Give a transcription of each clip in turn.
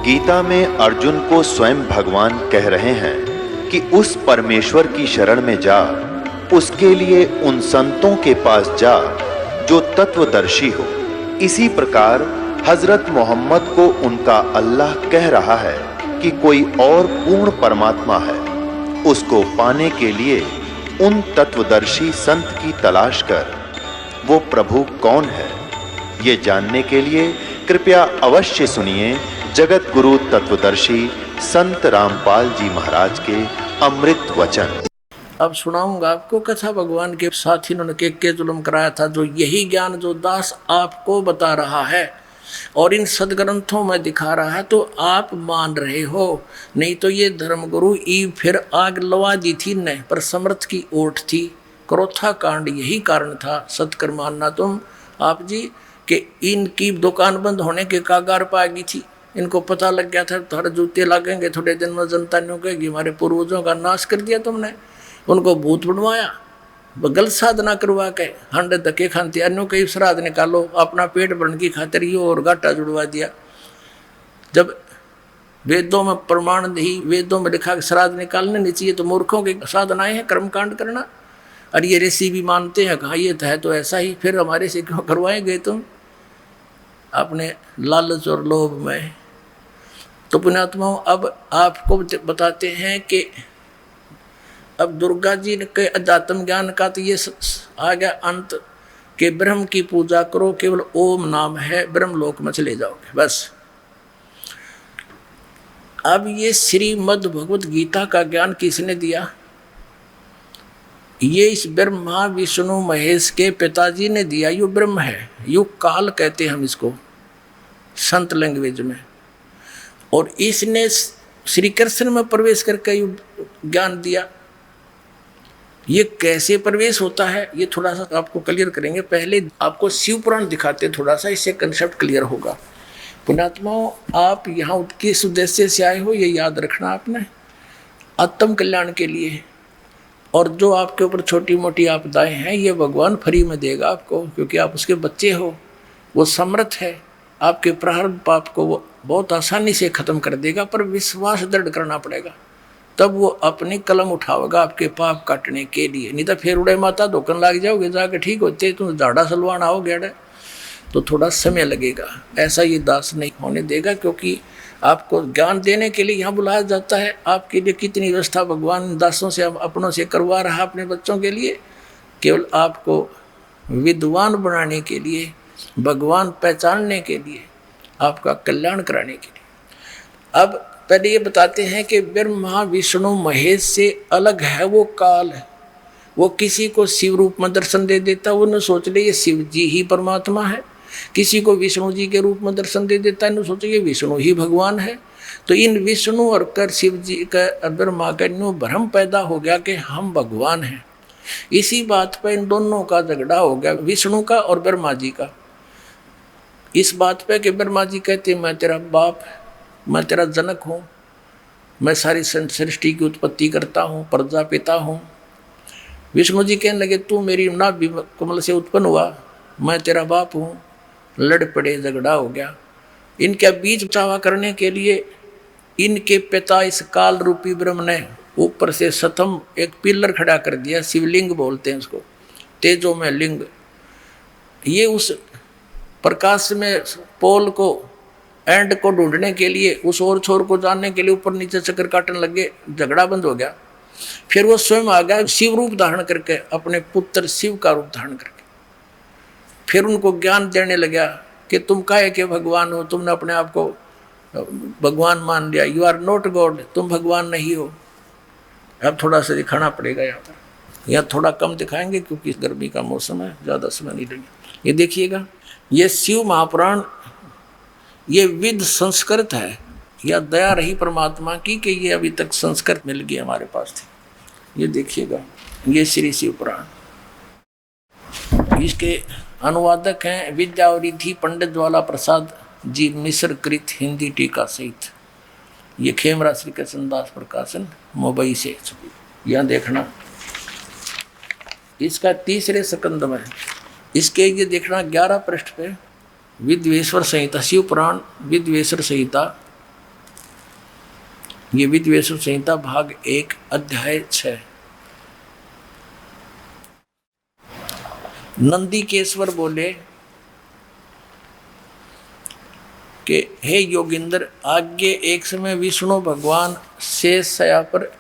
गीता में अर्जुन को स्वयं भगवान कह रहे हैं कि उस परमेश्वर की शरण में जा, उसके लिए उन संतों के पास जा जो तत्वदर्शी हो। इसी प्रकार हजरत मोहम्मद को उनका अल्लाह कह रहा है कि कोई और पूर्ण परमात्मा है, उसको पाने के लिए उन तत्वदर्शी संत की तलाश कर। वो प्रभु कौन है, ये जानने के लिए कृपया अवश्य सुनिए जगत गुरु तत्वदर्शी संत रामपाल जी महाराज के अमृत वचन। अब सुनाऊंगा आपको कथा भगवान के साथ इन्होंने के जुल्म कराया था, जो यही ज्ञान जो दास आपको बता रहा है और इन सदग्रंथों में दिखा रहा है तो आप मान रहे हो। नहीं तो ये धर्मगुरु ई फिर आग लवा दी थी न, पर समर्थ की ओट थी। क्रोथा कांड यही कारण था। सतकर मानना तुम आप जी कि इनकी दुकान बंद होने के कागार पा गई थी। इनको पता लग गया था थोड़े जूते लगेंगे, थोड़े दिन में जनता ने कहेगी हमारे पूर्वजों का नाश कर दिया तुमने, उनको भूत बनवाया, गलत साधना करवा के हंडे धक्के खाते, अन्यों के श्राद्ध निकालो, अपना पेट भरने की खातिर ये और घाटा जुड़वा दिया। जब वेदों में प्रमाण नहीं, वेदों में लिखा श्राद्ध निकालने नहीं चाहिए, तो मूर्खों की साधनाएं हैं कर्मकांड करना। और ये ऋषि भी मानते हैं, कहा ये है तो ऐसा ही, फिर हमारे से क्यों करवाएंगे तुम अपने लालच और लोभ में। तो पुण्यात्माओं अब आपको बताते हैं कि अब दुर्गा जी के अध्यात्म ज्ञान का तो ये आ गया अंत कि ब्रह्म की पूजा करो, केवल ओम नाम है, ब्रह्म लोक में चले जाओगे बस। अब ये श्रीमद् भगवत गीता का ज्ञान किसने दिया? ये इस ब्रह्मा विष्णु महेश के पिताजी ने दिया। यू ब्रह्म है, यू काल कहते हैं हम इसको संत लैंग्वेज में। और इसने श्री कृष्ण में प्रवेश करके यू ज्ञान दिया। ये कैसे प्रवेश होता है ये थोड़ा सा आपको क्लियर करेंगे। पहले आपको शिव पुराण दिखाते थोड़ा सा, इससे कंसेप्ट क्लियर होगा। पुण्यात्माओं आप यहाँ किस उद्देश्य से आए हो ये याद रखना आपने, आत्म कल्याण के लिए। और जो आपके ऊपर छोटी मोटी आपदाएं हैं ये भगवान फ्री में देगा आपको, क्योंकि आप उसके बच्चे हो। वो समर्थ है, आपके प्रारब्ध पाप को वो बहुत आसानी से ख़त्म कर देगा, पर विश्वास दृढ़ करना पड़ेगा, तब वो अपनी कलम उठाओगा आपके पाप काटने के लिए। नहीं तो फिर उड़े माता धोखन लग जाओगे जाके, ठीक होते तुम झाड़ा सलवान आओगे तो थोड़ा समय लगेगा। ऐसा ये दास नहीं होने देगा, क्योंकि आपको ज्ञान देने के लिए यहाँ बुलाया जाता है। आपके लिए कितनी व्यवस्था भगवान दासों से अपनों से करवा रहा अपने बच्चों के लिए, केवल आपको विद्वान बनाने के लिए, भगवान पहचानने के लिए, आपका कल्याण कराने के लिए। अब पहले ये बताते हैं कि ब्रह्मा विष्णु महेश से अलग है वो काल है। वो किसी को शिव रूप में दर्शन दे देता, वो न सोच ले ये शिव जी ही परमात्मा है। किसी को विष्णु जी के रूप में दर्शन दे देता है, न सोचे ये विष्णु ही भगवान है। तो इन विष्णु और कर शिव जी का ब्रह्मा का भ्रम पैदा हो गया कि हम भगवान हैं। इसी बात पर इन दोनों का झगड़ा हो गया, विष्णु का और ब्रह्मा जी का। इस बात पे कि ब्रह्मा जी कहते मैं तेरा बाप, मैं तेरा जनक हूँ, मैं सारी सृष्टि की उत्पत्ति करता हूँ, प्रजापिता हूँ। विष्णु जी कहने लगे तू मेरी नाभि कमल से उत्पन्न हुआ, मैं तेरा बाप हूँ। लड़ पड़े, झगड़ा हो गया। इनके बीच चावा करने के लिए इनके पिता इस काल रूपी ब्रह्म ने ऊपर से सतम एक पिलर खड़ा कर दिया, शिवलिंग बोलते हैं उसको, तेजो में लिंग। ये उस प्रकाश में पोल को एंड को ढूंढने के लिए, उस और छोर को जानने के लिए ऊपर नीचे चक्कर काटने लगे, झगड़ा बंद हो गया। फिर वो स्वयं आ गया शिव रूप धारण करके, अपने पुत्र शिव का रूप धारण करके। फिर उनको ज्ञान देने लगा कि तुम काहे के भगवान हो, तुमने अपने आप को भगवान मान लिया, यू आर नॉट गॉड, तुम भगवान नहीं हो। अब थोड़ा सा दिखाना पड़ेगा यहाँ पर, यहाँ थोड़ा कम दिखाएंगे क्योंकि गर्मी का मौसम है, ज़्यादा समय नहीं लगेगा। ये देखिएगा, ये शिव महापुराण ये विद संस्कृत है, या दया रही परमात्मा की कि ये अभी तक संस्कृत मिल गई हमारे पास थी। ये देखिएगा, ये श्री शिव पुराण, इसके अनुवादक हैं विद्यावरिधि पंडित ज्वाला प्रसाद जी, मिस्र कृत हिंदी टीका सहित। ये खेमरा श्री कृष्णदास प्रकाशन मुंबई से। यहाँ देखना, इसका तीसरे स्कंद में इसके ये देखना 11 पृष्ठ पे विद्वेश्वर संहिता, शिव पुराण विद्वेश्वर संहिता ये विद्वेषु संहिता भाग 1 अध्याय 6। नंदीकेश्वर बोले कि हे योगिंद्र, आगे एक समय विष्णु भगवान शेष शया पर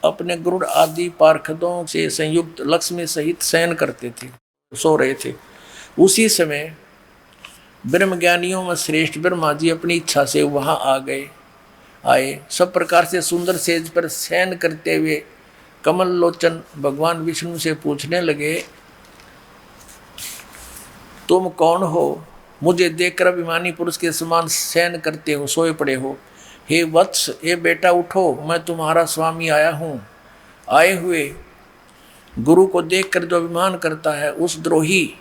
अपने गरुड़ आदि पार्षदों से संयुक्त लक्ष्मी सहित शयन करते थे, सो रहे थे। उसी समय ब्रह्मज्ञानियों में श्रेष्ठ ब्रह्मा जी अपनी इच्छा से वहां आए। सब प्रकार से सुंदर सेज पर शयन करते हुए कमल लोचन भगवान विष्णु से पूछने लगे, तुम कौन हो? मुझे देखकर अभिमानी पुरुष के समान शयन करते हो, सोए पड़े हो। हे वत्स, हे बेटा उठो, मैं तुम्हारा स्वामी आया हूँ। आए हुए गुरु को देखकर जो अभिमान करता है, उस द्रोही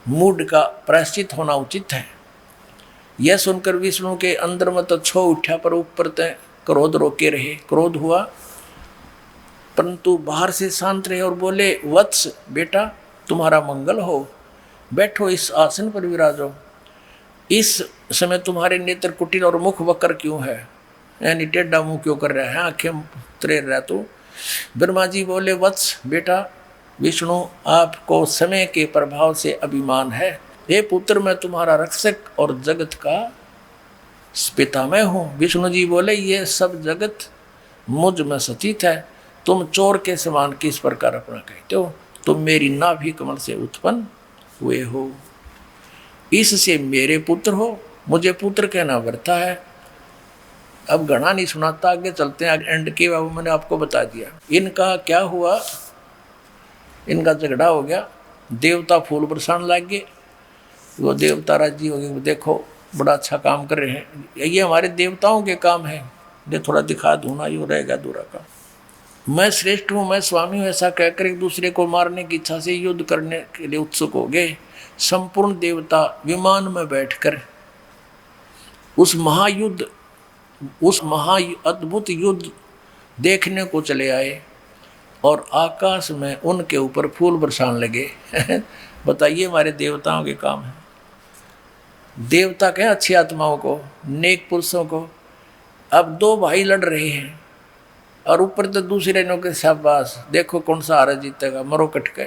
मूड का प्रायश्चित होना उचित है। यह सुनकर विष्णु के अंदर में तो छो उठा, पर ऊपर तय क्रोध रोके रहे। क्रोध हुआ परंतु बाहर से शांत रहे और बोले, वत्स बेटा, तुम्हारा मंगल हो, बैठो, इस आसन पर विराजो। इस समय तुम्हारे नेत्र कुटिल और मुख वक्र क्यों है? यानी टेढ़ा मुंह क्यों कर रहा है, आंखें तरेर रहा तू? ब्रह्मा जी बोले, वत्स बेटा, विष्णु आपको समय के प्रभाव से अभिमान है। हे पुत्र, मैं तुम्हारा रक्षक और जगत का पितामह हूँ। विष्णु जी बोले, ये सब जगत मुझ में सचित है। तुम चोर के समान किस प्रकार अपना कहते हो? तुम मेरी नाभि कमल से उत्पन्न हुए हो, इससे मेरे पुत्र हो। मुझे पुत्र कहना व्यर्थ है। अब घना नहीं सुनाता, आगे चलते हैं। एंड के बाबू मैंने आपको बता दिया। इनका क्या हुआ, इनका झगड़ा हो गया। देवता फूल बरसाने लग गए। वो देवता राजी हो गए, देखो बड़ा अच्छा काम कर रहे हैं, ये हमारे देवताओं के काम है, ये थोड़ा दिखा दूँ ना, ये रहेगा दूरा का। मैं श्रेष्ठ हूँ, मैं स्वामी हूँ, ऐसा कहकर एक दूसरे को मारने की इच्छा से युद्ध करने के लिए उत्सुक हो गए। संपूर्ण देवता विमान में बैठकर उस अद्भुत युद्ध देखने को चले आए और आकाश में उनके ऊपर फूल बरसाने लगे। बताइए, हमारे देवताओं के काम है। देवता कहें अच्छी आत्माओं को, नेक पुरुषों को। अब दो भाई लड़ रहे हैं और ऊपर तो दूसरे नो के शाबाश, देखो कौन सा हारा जीतेगा, मरो कटके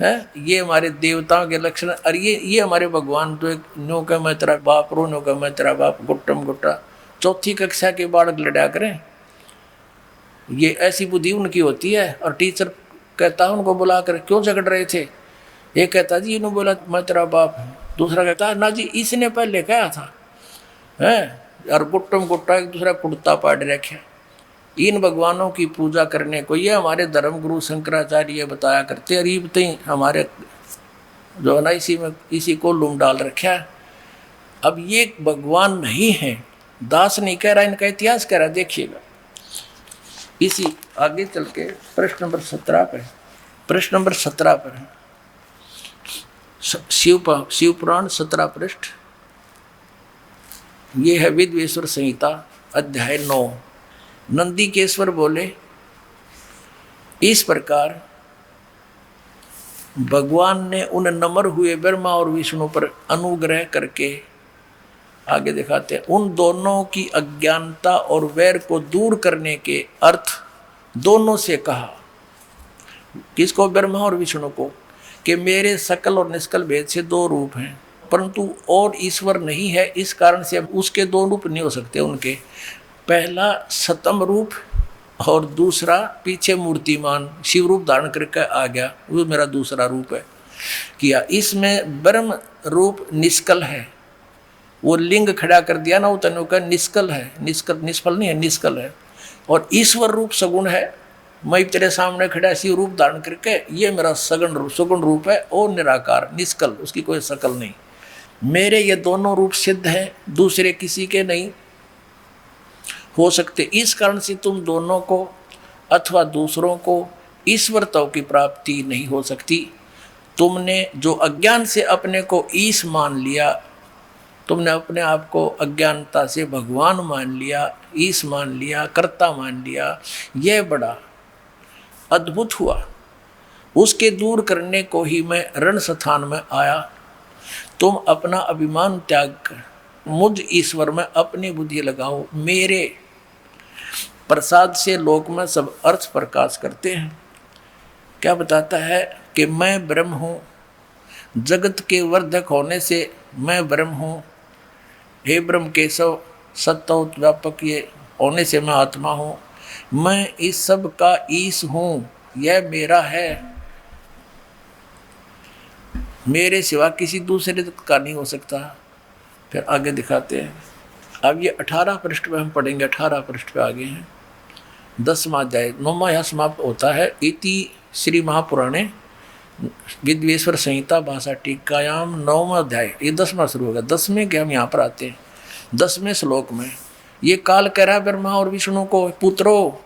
है। ये हमारे देवताओं के लक्षण। और ये हमारे भगवान तो एक नो का मैं तेरा बाप, रो नो का मैं तेरा बाप, गुट्टम गुट्टा। चौथी कक्षा के बालक लड़ा करें, ये ऐसी बुद्धि उनकी होती है। और टीचर कहता उनको बुलाकर, क्यों झगड़ रहे थे? एक कहता जी इन्होंने बोला मैं तेरा बाप, दूसरा कहता ना जी इसने पहले कहा था है। और गुट्टम गुट्टा एक दूसरा कुर्ता पाड़ रखे। इन भगवानों की पूजा करने को ये हमारे धर्म गुरु शंकराचार्य बताया करते। अरीब तई हमारे जो है ना इसी को लूम डाल रखा है। अब ये भगवान नहीं है, दास नहीं कह रहा, इनका इतिहास कह रहा। देखिएगा इसी आगे चल के प्रश्न नंबर 17 पर है। शिव पुराण 17 पृष्ठ। ये है विद्वेश्वर संहिता अध्याय 9। नंदीकेश्वर बोले, इस प्रकार भगवान ने उन नम्र हुए ब्रह्मा और विष्णु पर अनुग्रह करके, आगे दिखाते हैं, उन दोनों की अज्ञानता और वैर को दूर करने के अर्थ दोनों से कहा। किसको? ब्रह्मा और विष्णु को, कि मेरे सकल और निष्कल भेद से दो रूप हैं, परंतु और ईश्वर नहीं है। इस कारण से अब उसके दो रूप नहीं हो सकते उनके। पहला सतम रूप और दूसरा पीछे मूर्तिमान शिव रूप धारण करके आ गया, वो मेरा दूसरा रूप है किया। इसमें ब्रह्म रूप निष्कल है, वो लिंग खड़ा कर दिया ना, उतने का निष्कल है, निष्फल नहीं है, निष्कल है। और ईश्वर रूप सगुण है, मैं तेरे सामने खड़ा शिव रूप धारण करके, ये मेरा सगुण रूप है और निराकार निष्कल, उसकी कोई शकल नहीं। मेरे ये दोनों रूप सिद्ध हैं, दूसरे किसी के नहीं हो सकते। इस कारण से तुम दोनों को अथवा दूसरों को ईश्वरता की प्राप्ति नहीं हो सकती। तुमने जो अज्ञान से अपने को ईश मान लिया, तुमने अपने आप को अज्ञानता से भगवान मान लिया, ईश मान लिया, कर्ता मान लिया, यह बड़ा अद्भुत हुआ। उसके दूर करने को ही मैं रण स्थान में आया। तुम अपना अभिमान त्याग कर मुझ ईश्वर में अपनी बुद्धि लगाओ, मेरे प्रसाद से लोक में सब अर्थ प्रकाश करते हैं। क्या बताता है कि मैं ब्रह्म हूँ, जगत के वर्धक होने से मैं ब्रह्म हूँ। हे ब्रह्म केशव सत्वोत व्यापक ये होने से मैं आत्मा हूँ। मैं इस सब का ईश हूँ, यह मेरा है, मेरे सिवा किसी दूसरे का नहीं हो सकता। फिर आगे दिखाते हैं। अब ये 18 पृष्ठ पे हम पढ़ेंगे, 18 पृष्ठ पे आगे हैं। 10वां अध्याय 9वां यहाँ समाप्त होता है। इति श्री महापुराणे विद्वेश्वर संहिता भाषा टीकायाम 9वां अध्याय, ये 10वां शुरू होगा। 10वें के हम यहाँ पर आते हैं। 10वें श्लोक में ये काल कह रहा ब्रह्मा और विष्णु को, पुत्रो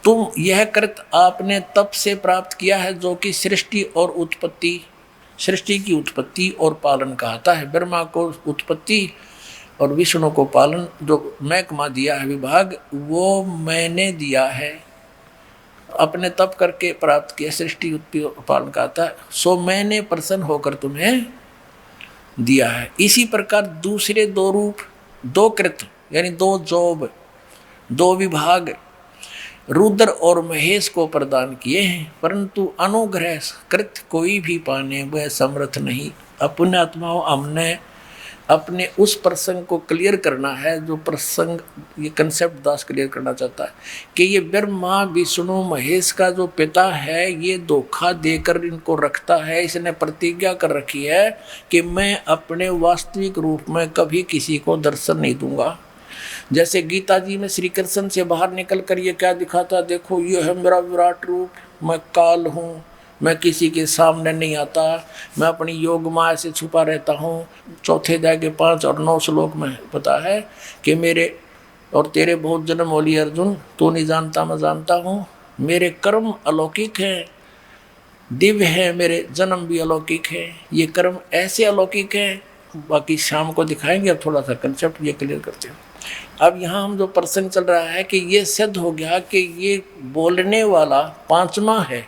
तुम यह कृत आपने तप से प्राप्त किया है जो कि सृष्टि और उत्पत्ति, सृष्टि की उत्पत्ति और पालन कहता है। ब्रह्मा को उत्पत्ति और विष्णु को पालन, जो महकमा दिया है विभाग, वो मैंने दिया है, अपने तप करके प्राप्त किया, सृष्टि उत्पत्ति और पालन कहता है। सो मैंने प्रसन्न होकर तुम्हें दिया है। इसी प्रकार दूसरे दो रूप, दो कृत यानी दो जोब, दो विभाग रुद्र और महेश को प्रदान किए हैं, परंतु अनुग्रह कृत कोई भी पाने वह समर्थ नहीं। अपने आत्माओं हमने अपने उस प्रसंग को क्लियर करना है, जो प्रसंग ये कंसेप्ट दास क्लियर करना चाहता है कि ये ब्रह्मा विष्णु महेश का जो पिता है ये धोखा देकर इनको रखता है। इसने प्रतिज्ञा कर रखी है कि मैं अपने वास्तविक रूप में कभी किसी को दर्शन नहीं दूंगा। जैसे गीता जी में श्री कृष्ण से बाहर निकल कर ये क्या दिखाता, देखो ये है मेरा विराट रूप, मैं काल हूँ, मैं किसी के सामने नहीं आता, मैं अपनी योग माया से छुपा रहता हूँ। चौथे अध्याय के 5 और 9 श्लोक में पता है कि मेरे और तेरे बहुत जन्म होली अर्जुन, तू नहीं जानता मैं जानता हूँ। मेरे कर्म अलौकिक हैं, दिव्य है, मेरे जन्म भी अलौकिक है। ये कर्म ऐसे अलौकिक हैं, बाकी शाम को दिखाएंगे। अब थोड़ा सा कंसेप्ट ये क्लियर करते हैं। अब यहाँ हम जो प्रसंग चल रहा है कि ये सिद्ध हो गया कि ये बोलने वाला पांचवा है,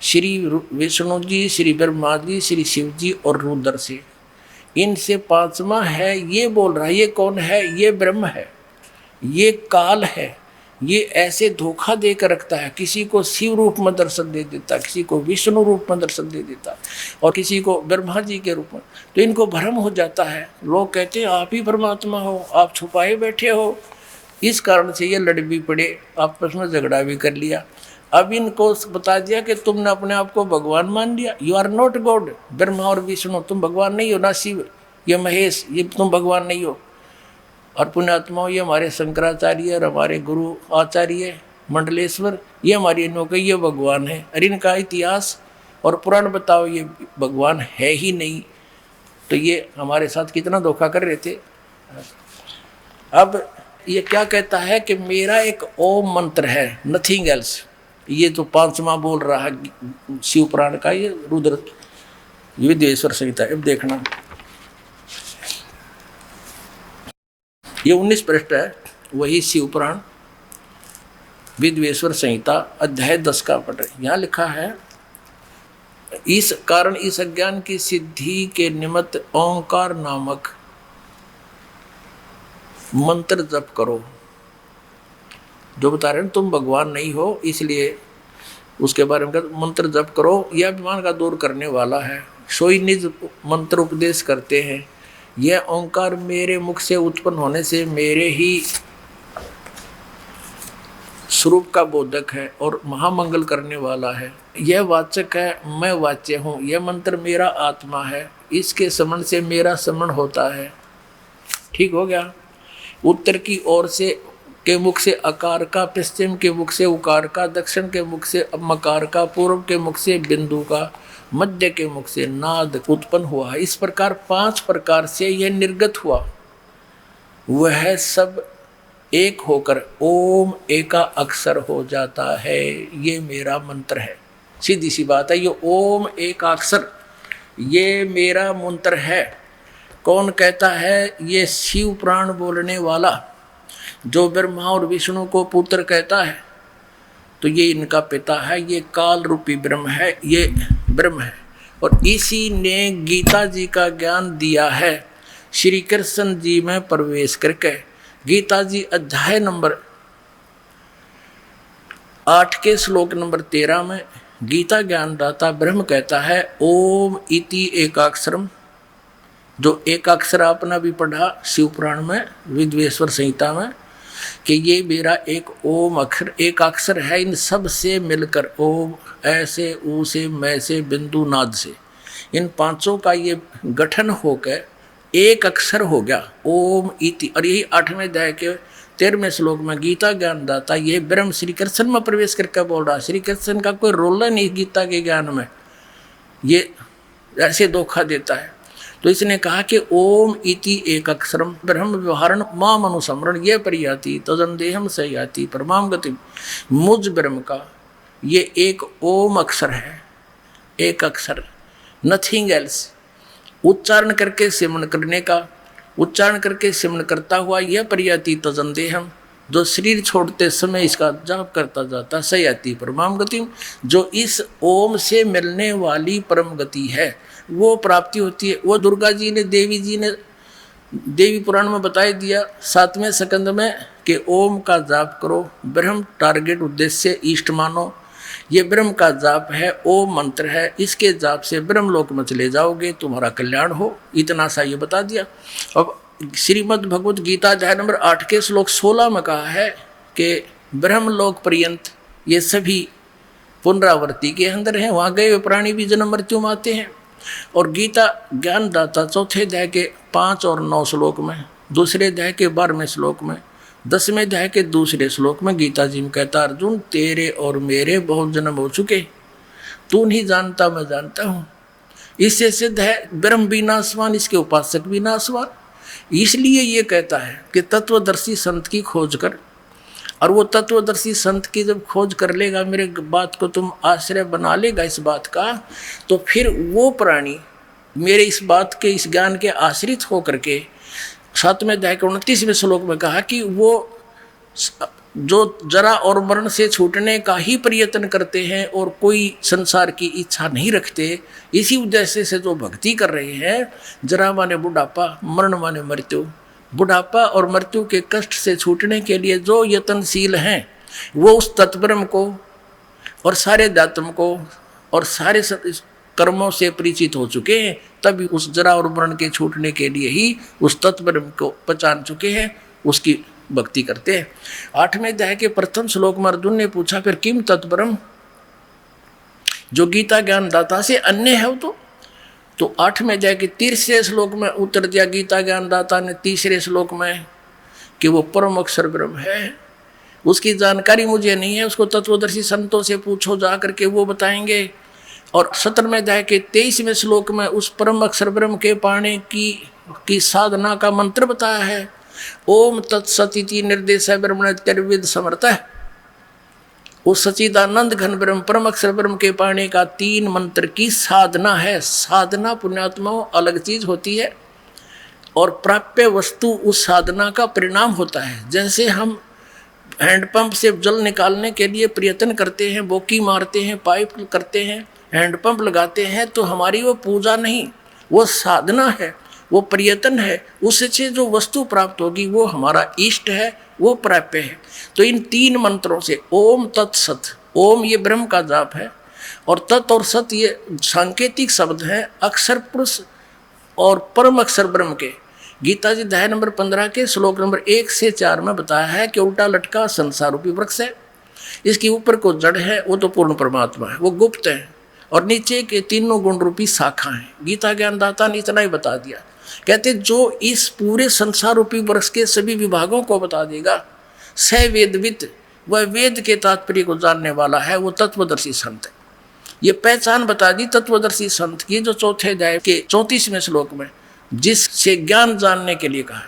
श्री विष्णु जी, श्री ब्रह्मा जी, श्री शिव जी और रुद्र से, इनसे पांचवा है ये बोल रहा है। ये कौन है? ये ब्रह्म है, ये काल है। ये ऐसे धोखा दे कर रखता है, किसी को शिव रूप में दर्शन दे देता, किसी को विष्णु रूप में दर्शन दे देता और किसी को ब्रह्मा जी के रूप में। तो इनको भ्रम हो जाता है। लोग कहते हैं आप ही परमात्मा हो, आप छुपाए बैठे हो। इस कारण से ये लड़ भी पड़े, आपस में झगड़ा भी कर लिया। अब इनको बता दिया कि तुमने अपने आप को भगवान मान लिया। You are not God. Brahma और विष्णु तुम भगवान नहीं हो, ना शिव ये महेश ये तुम भगवान नहीं हो। और पुण्यात्माओं ये हमारे शंकराचार्य और हमारे गुरु आचार्य मंडलेश्वर ये हमारी इनों के ये भगवान है। और इनका इतिहास और पुराण बताओ ये भगवान है ही नहीं। तो ये हमारे साथ कितना धोखा कर रहे थे। अब ये क्या कहता है कि मेरा एक ओम मंत्र है, नथिंग एल्स। ये तो पांचवा बोल रहा है शिव पुराण का, ये रुद्र विद्वेश्वर संहिता। अब देखना ये 19 पृष्ठ है, वही शिव पुराण विद्वेश्वर संहिता अध्याय 10 का पढ़ रहे। यहाँ लिखा है इस कारण इस अज्ञान की सिद्धि के निमित्त ओंकार नामक मंत्र जप करो। जो बता रहे हैं तुम भगवान नहीं हो, इसलिए उसके बारे में मंत्र जप करो। यह अभिमान का दूर करने वाला है। सोई निज मंत्र उपदेश करते हैं। यह ओंकार मेरे मुख से उत्पन्न होने से मेरे ही स्वरूप का बोधक है और महामंगल करने वाला है। यह वाचक है, मैं वाच्य हूँ। यह मंत्र मेरा आत्मा है, इसके समन से मेरा समन होता है। ठीक हो गया। उत्तर की ओर से के मुख से अकार का, पश्चिम के मुख से उकार का, दक्षिण के मुख से मकार का, पूर्व के मुख से बिंदु का, मध्य के मुख से नाद उत्पन्न हुआ है। इस प्रकार 5 प्रकार से यह निर्गत हुआ। वह सब एक होकर ओम एका अक्षर हो जाता है। ये मेरा मंत्र है। सीधी सी बात है, ये ओम एक अक्षर ये मेरा मंत्र है। कौन कहता है? ये शिव प्राण बोलने वाला, जो ब्रह्मा और विष्णु को पुत्र कहता है। तो ये इनका पिता है, ये काल रूपी ब्रह्म है, ये ब्रह्म है। और इसी ने गीता जी का ज्ञान दिया है। श्री कृष्ण जी में प्रवेश करके गीता जी अध्याय नंबर 8 के श्लोक नंबर 13 में गीता ज्ञानदाता ब्रह्म कहता है ओम इति एकाक्षरम, जो एक अक्षर आपने भी पढ़ा शिव पुराण में विद्वेश्वर संहिता में कि ये मेरा एक ओम अक्षर एक अक्षर है, इन सब से मिलकर ओम ऐसे ऊ से मैं से बिंदु नाद से इन पांचों का ये गठन होकर एक अक्षर हो गया ओम इति। और यही 8वें अध्याय के 13वें श्लोक में गीता ज्ञानदाता ये ब्रह्म श्री कृष्ण में प्रवेश करके बोल रहा। श्री कृष्ण का कोई रोल नहीं गीता के ज्ञान में, ये ऐसे धोखा देता है। तो इसने कहा कि ओम इति एक अक्षरम ब्रह्म व्यवहारण माम अनुसमरण ये परियाति तदंदेहम से याति परमाम गति। मुझ ब्रह्म का ये एक ओम अक्षर है, एक अक्षर, नथिंग एल्स। उच्चारण करके सिमरण करने का, उच्चारण करके सिमरण करता हुआ यह परियाति तदंदेहम, जो शरीर छोड़ते समय इसका जाप करता जाता सयाति परमाम गति, जो इस ओम से मिलने वाली परम गति है वो प्राप्ति होती है। वो दुर्गा जी ने देवी जी ने देवी पुराण में बताई दिया 7वें स्कंद में कि ओम का जाप करो, ब्रह्म टारगेट उद्देश्य इष्ट मानो, ये ब्रह्म का जाप है, ओम मंत्र है, इसके जाप से ब्रह्म लोक में चले जाओगे, तुम्हारा कल्याण हो। इतना सा ये बता दिया। अब श्रीमद् भगवत गीता अध्याय नंबर 8 के श्लोक 16 में कहा है कि ब्रह्मलोक पर्यंत ये सभी पुनरावृत्ति के अंदर हैं, वहाँ गए हुए प्राणी भी जन्म मृत्यु में आते हैं। और गीता ज्ञानदाता चौथे अध्याय के 5 और 9 श्लोक में, दूसरे अध्याय के 12वें श्लोक में, 10वें अध्याय के दूसरे श्लोक में गीता जी में कहता अर्जुन तेरे और मेरे बहुत जन्म हो चुके, तू नहीं जानता मैं जानता हूँ। इससे सिद्ध है ब्रह्म भी नाशवान, इसके उपासक भी नाशवान। इसलिए ये कहता है कि तत्वदर्शी संत की खोज कर, और वो तत्वदर्शी संत की जब खोज कर लेगा, मेरे बात को तुम आश्रय बना लेगा इस बात का, तो फिर वो प्राणी मेरे इस बात के इस ज्ञान के आश्रित होकर के 7वें अध्याय के 29वें श्लोक में कहा कि वो जो जरा और मरण से छूटने का ही प्रयत्न करते हैं और कोई संसार की इच्छा नहीं रखते, इसी उद्देश्य से जो भक्ति कर रहे हैं, जरा माने बुढ़ापा, मरण माने मृत्यु, बुढ़ापा और मृत्यु के कष्ट से छूटने के लिए जो यत्नशील हैं, वो उस तत्ब्रह्म को और सारे अध्यात्म को और सारे कर्मों से परिचित हो चुके हैं, तभी उस जरा और मरण के छूटने के लिए ही उस तत्ब्रह्म को पहचान चुके हैं, उसकी भक्ति करते हैं। 8वें अध्याय के प्रथम श्लोक में अर्जुन ने पूछा फिर किम तत्ब्रह्म, जो गीता ज्ञानदाता से अन्य है वो तो 8वें अध्याय के 30वें श्लोक में उत्तर दिया गीता ज्ञानदाता ने 3रे श्लोक में कि वो परम अक्षर ब्रह्म है। उसकी जानकारी मुझे नहीं है, उसको तत्वदर्शी संतों से पूछो जा करके, वो बताएंगे। और 17वें अध्याय के 23वें श्लोक में उस परम अक्षर ब्रह्म के पाने की साधना का मंत्र बताया है। ओम तत्सदिति निर्देश ब्रह्मण त्रिविध समर्थ है। उस सच्चिदानंद घन ब्रह्म परम अक्षर ब्रह्म के पाने का 3 मंत्र की साधना है। साधना पुण्यात्माओं अलग चीज होती है और प्राप्य वस्तु उस साधना का परिणाम होता है। जैसे हम हैंडपंप से जल निकालने के लिए प्रयत्न करते हैं, बोकी मारते हैं, पाइप करते हैं, हैंडपंप लगाते हैं, तो हमारी वो पूजा नहीं, वो साधना है, वो प्रयत्न है। उससे जो वस्तु प्राप्त होगी वो हमारा इष्ट है, वो प्राप्य है। तो इन 3 मंत्रों से ओम तत्सत, ओम ये ब्रह्म का जाप है और तत् और सत ये सांकेतिक शब्द हैं अक्षर पुरुष और परम अक्षर ब्रह्म के। गीता जी अध्याय नंबर 15 के श्लोक नंबर 1 से 4 में बताया है कि उल्टा लटका संसार रूपी वृक्ष है, इसके ऊपर को जड़ है, वो तो पूर्ण परमात्मा है, वो गुप्त है, और नीचे के 3 गुण रूपी शाखा हैं। गीता ज्ञानदाता ने इतना ही बता दिया। कहते जो इस पूरे संसार रूपी वृक्ष के सभी विभागों को बता देगा, स वेदविद, वह वेद के तात्पर्य को जानने वाला है, वो तत्वदर्शी संत है। ये पहचान बता दी तत्वदर्शी संत की, जो चौथे अध्याय के 34वें श्लोक में जिससे ज्ञान जानने के लिए कहा।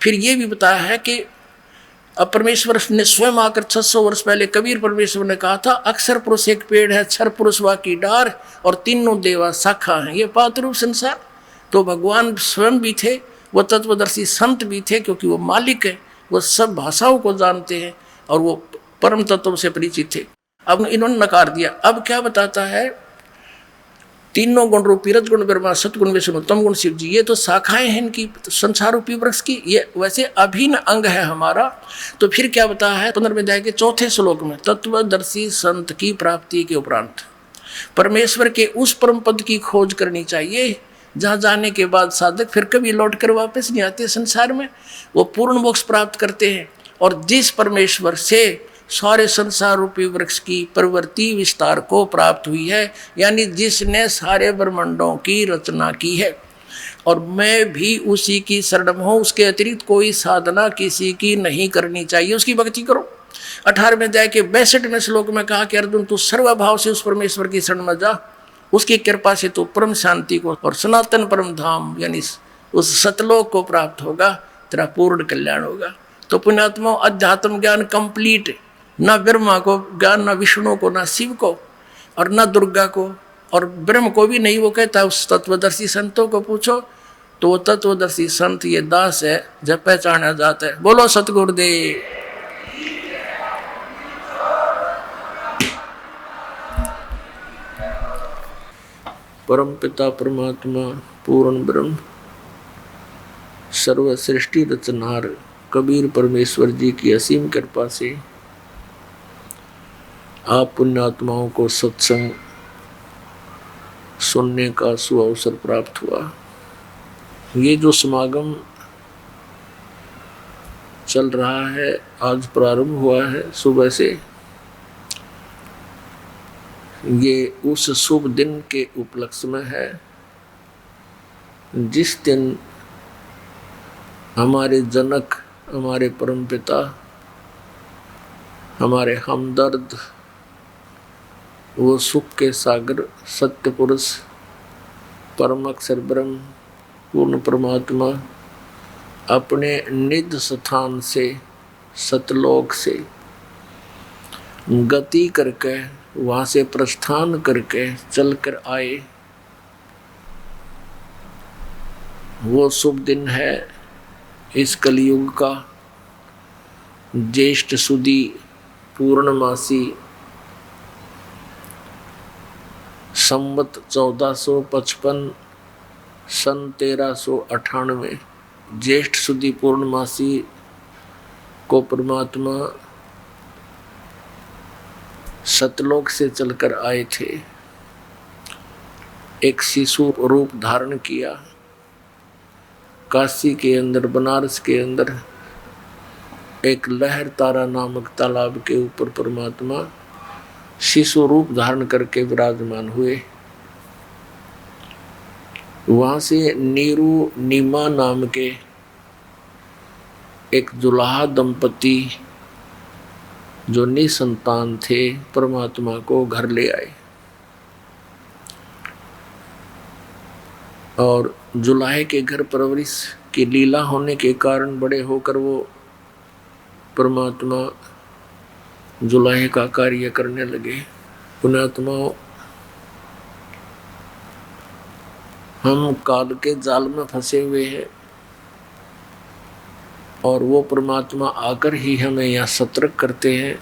फिर ये भी बताया है कि अब परमेश्वर ने स्वयं आकर 600 वर्ष पहले कबीर परमेश्वर ने कहा था अक्षर पुरुष एक पेड़ है, क्षर पुरुष वा की डार और 3 देवा शाखा हैं, ये पात्ररूप संसार। तो भगवान स्वयं भी थे, वो तत्वदर्शी संत भी थे, क्योंकि वो मालिक है, वो सब भाषाओं को जानते हैं और वो परम तत्व से परिचित थे। अब इन्होंने नकार दिया। अब क्या बताता है तीनों गुण रूपी रजगुण ब्रह्मा, सतगुण विष्णु, तम गुण शिव जी, ये तो शाखाएं हैं इनकी संसार रूपी वृक्ष की। ये वैसे अभिन्न अंग है हमारा। तो फिर क्या बताया है 15वें अध्याय के 4थे श्लोक में, तत्वदर्शी संत की प्राप्ति के उपरांत परमेश्वर के उस परम पद की खोज करनी चाहिए जहाँ जाने के बाद साधक फिर कभी लौट कर वापस नहीं आते संसार में, वो पूर्ण मोक्ष प्राप्त करते हैं। और जिस परमेश्वर से सारे संसार रूपी वृक्ष की प्रवृत्ति विस्तार को प्राप्त हुई है, यानी जिसने सारे ब्रह्मांडों की रचना की है, और मैं भी उसी की शरण में हूँ, उसके अतिरिक्त कोई साधना किसी की नहीं करनी चाहिए, उसकी भक्ति करो। 18वें अध्याय के 62वें श्लोक में कहा कि अर्जुन तू सर्वभाव से उस परमेश्वर की शरण में जा, उसकी कृपा से तू परम शांति को और सनातन परम धाम यानी उस सतलोक को प्राप्त होगा, तेरा पूर्ण कल्याण होगा। तो पुण्यात्मा, अध्यात्म ज्ञान कंप्लीट, ना ब्रह्मा को ज्ञान, ना विष्णु को, ना शिव को, और ना दुर्गा को, और ब्रह्म को भी नहीं। वो कहता है उस तत्वदर्शी संतों को पूछो, तो वो तत्वदर्शी संत ये दास है जब पहचाना जाता है। बोलो सतगुरुदेव। परम पिता परमात्मा पूर्ण ब्रह्म सर्व सृष्टि रचनार कबीर परमेश्वर जी की असीम कृपा से आप पुण्यात्माओं को सत्संग सुनने का सुअवसर प्राप्त हुआ। ये जो समागम चल रहा है, आज प्रारंभ हुआ है सुबह से, ये उस शुभ दिन के उपलक्ष्य में है जिस दिन हमारे जनक, हमारे परमपिता, हमारे हमदर्द, वो सुख के सागर सत्य पुरुष परम अक्षर ब्रह्म पूर्ण परमात्मा अपने निज स्थान से सतलोक से गति करके वहाँ से प्रस्थान करके चलकर आए। वो शुभ दिन है इस कलयुग का ज्येष्ठ सुदी पूर्णमासी संवत 1455 सन 1398 ज्येष्ठ सुदी पूर्णमासी को परमात्मा सतलोक से चलकर आए थे। एक शिशु रूप धारण किया, काशी के अंदर, बनारस के अंदर एक लहर तारा नामक तालाब के ऊपर परमात्मा शिशु रूप धारण करके विराजमान हुए। वहाँ से नीरू नीमा नाम के एक दुल्हा दंपति जो निसंतान थे परमात्मा को घर ले आए, और जुलाहे के घर परवरिश की लीला होने के कारण बड़े होकर वो परमात्मा जुलाहे का कार्य करने लगे। पुण्यात्माओं, हम काल के जाल में फंसे हुए हैं, और वो परमात्मा आकर ही हमें यहाँ सतर्क करते हैं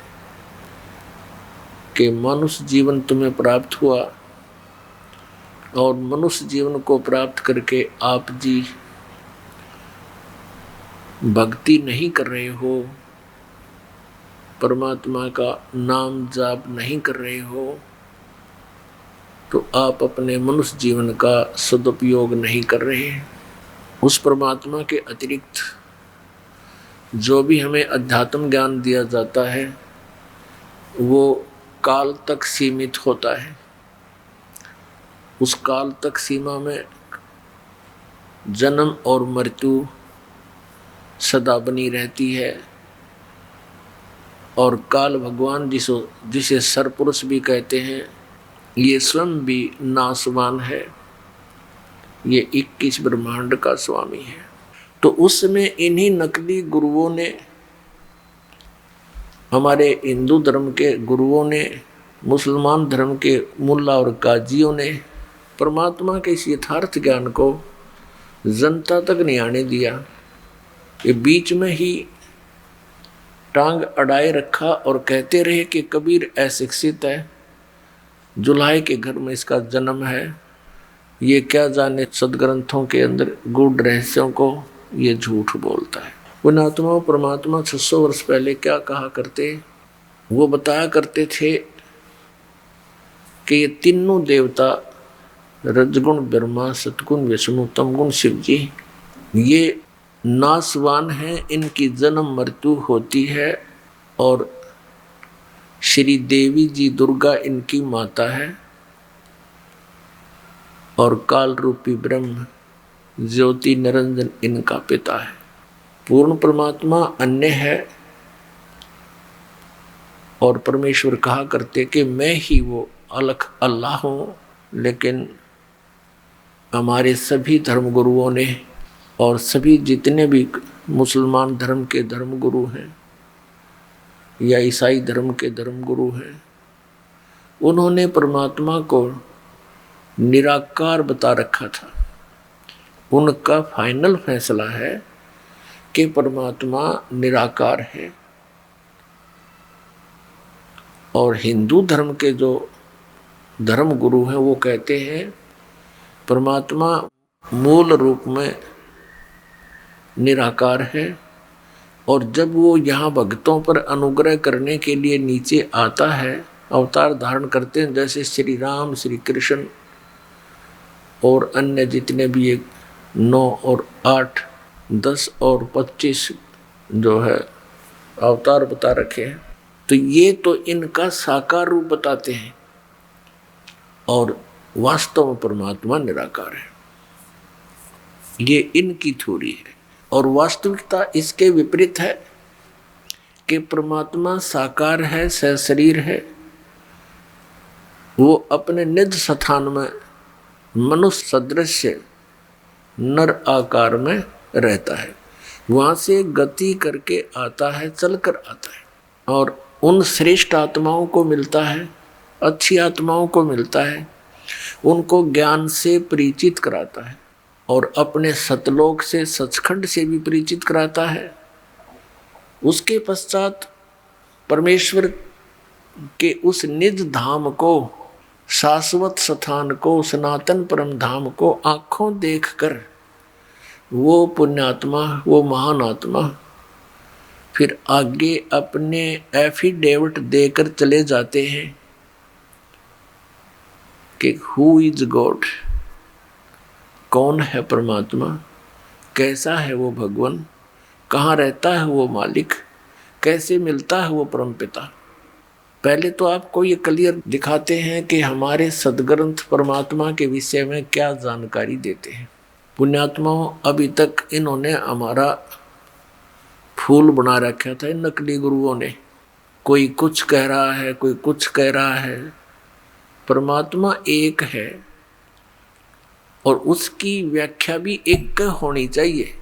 कि मनुष्य जीवन तुम्हें प्राप्त हुआ, और मनुष्य जीवन को प्राप्त करके आप जी भक्ति नहीं कर रहे हो, परमात्मा का नाम जाप नहीं कर रहे हो, तो आप अपने मनुष्य जीवन का सदुपयोग नहीं कर रहे। उस परमात्मा के अतिरिक्त जो भी हमें अध्यात्म ज्ञान दिया जाता है वो काल तक सीमित होता है। उस काल तक सीमा में जन्म और मृत्यु सदा बनी रहती है, और काल भगवान जिसे सरपुरुष भी कहते हैं, ये स्वयं भी नाशवान है, ये 21 ब्रह्मांड का स्वामी है। तो उस समय इन्हीं नकली गुरुओं ने, हमारे हिंदू धर्म के गुरुओं ने, मुसलमान धर्म के मुल्ला और काजियों ने परमात्मा के इस यथार्थ ज्ञान को जनता तक नहीं आने दिया। ये बीच में ही टांग अड़ाए रखा और कहते रहे कि कबीर अशिक्षित है, जुलाहे के घर में इसका जन्म है, ये क्या जाने सदग्रंथों के अंदर गूढ़ रहस्यों को ये झूठ बोलता है। पुण्यात्मा परमात्मा 600 वर्ष पहले क्या कहा करते, वो बताया करते थे कि ये तीनों देवता रजगुण ब्रह्मा, सतगुण विष्णु, तमगुण शिव जी, ये नासवान हैं, इनकी जन्म मृत्यु होती है और श्री देवी जी दुर्गा इनकी माता है और काल रूपी ब्रह्म ज्योति निरंजन इनका पिता है। पूर्ण परमात्मा अन्य है और परमेश्वर कहा करते कि मैं ही वो अलख अल्लाह हूँ, लेकिन हमारे सभी धर्मगुरुओं ने और सभी जितने भी मुसलमान धर्म के धर्मगुरु हैं या ईसाई धर्म के धर्मगुरु हैं, उन्होंने परमात्मा को निराकार बता रखा था। उनका फाइनल फैसला है कि परमात्मा निराकार है। और हिंदू धर्म के जो धर्म गुरु हैं वो कहते हैं परमात्मा मूल रूप में निराकार है और जब वो यहाँ भक्तों पर अनुग्रह करने के लिए नीचे आता है, अवतार धारण करते हैं, जैसे श्री राम, श्री कृष्ण और अन्य जितने भी 9 और 8, 10 और 25 जो है अवतार बता रखे हैं, तो ये तो इनका साकार रूप बताते हैं और वास्तव में परमात्मा निराकार है। ये इनकी थ्योरी है और वास्तविकता इसके विपरीत है कि परमात्मा साकार है, सशरीर है, वो अपने निज स्थान में मनुष्य सदृश नर आकार में रहता है, वहाँ से गति करके आता है, चलकर आता है और उन श्रेष्ठ आत्माओं को मिलता है, अच्छी आत्माओं को मिलता है, उनको ज्ञान से परिचित कराता है और अपने सतलोक से, सचखंड से भी परिचित कराता है। उसके पश्चात परमेश्वर के उस निज धाम को, शाश्वत स्थान को, सनातन परम धाम को आँखों देखकर वो पुण्यात्मा, वो महान आत्मा फिर आगे अपने एफिडेविट देकर चले जाते हैं कि हु इज गॉड, कौन है परमात्मा, कैसा है वो भगवान, कहाँ रहता है वो मालिक, कैसे मिलता है वो परमपिता। पहले तो आपको ये क्लियर दिखाते हैं कि हमारे सदग्रंथ परमात्मा के विषय में क्या जानकारी देते हैं। पुण्यात्माओं, अभी तक इन्होंने हमारा फूल बना रखा था इन नकली गुरुओं ने, कोई कुछ कह रहा है, कोई कुछ कह रहा है। परमात्मा एक है और उसकी व्याख्या भी एक होनी चाहिए,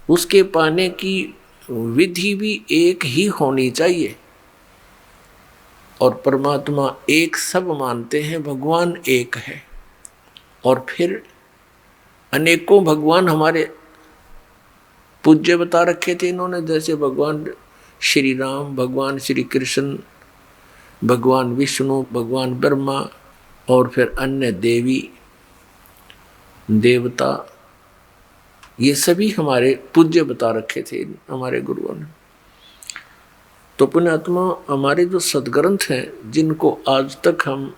उसके पाने की विधि भी एक ही होनी चाहिए। और परमात्मा एक सब मानते हैं, भगवान एक है और फिर अनेकों भगवान हमारे पूज्य बता रखे थे इन्होंने, जैसे भगवान श्री राम, भगवान श्री कृष्ण, भगवान विष्णु, भगवान ब्रह्मा और फिर अन्य देवी देवता, ये सभी हमारे पूज्य बता रखे थे हमारे गुरुओं ने। तो पुण्यात्मा, हमारे जो सदग्रंथ हैं जिनको आज तक हम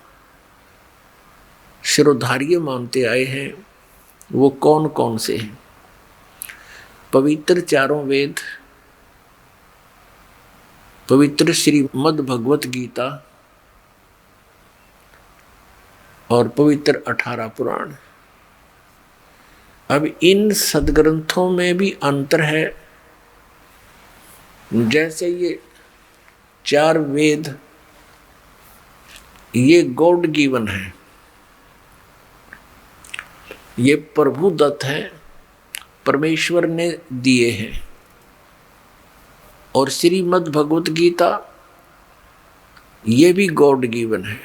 शिरोधार्य मानते आए हैं, वो कौन कौन से हैं? पवित्र चारों वेद, पवित्र श्रीमद् भगवत गीता और पवित्र 18 पुराण। अब इन सदग्रंथों में भी अंतर है। जैसे ये 4 वेद, ये गॉड गिवन है, ये प्रभु दत्त है, परमेश्वर ने दिए हैं। और श्रीमद् भगवत गीता, ये भी गॉड गिवन है।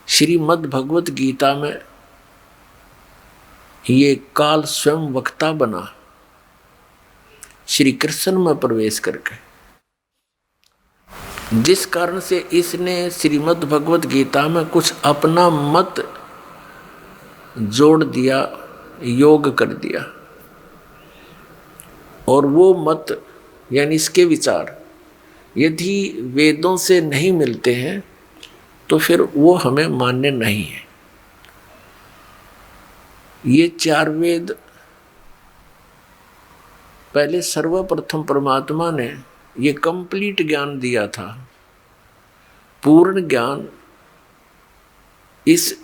श्रीमद् भगवत गीता में ये काल स्वयं वक्ता बना श्री कृष्ण में प्रवेश करके। जिस कारण से इसने श्रीमद् भगवत गीता में कुछ अपना मत जोड़ दिया, योग कर दिया। और वो मत यानी इसके विचार यदि वेदों से नहीं मिलते हैं तो फिर वो हमें मान्य नहीं है। ये 4 वेद पहले सर्वप्रथम परमात्मा ने ये कंप्लीट ज्ञान दिया था, पूर्ण ज्ञान इस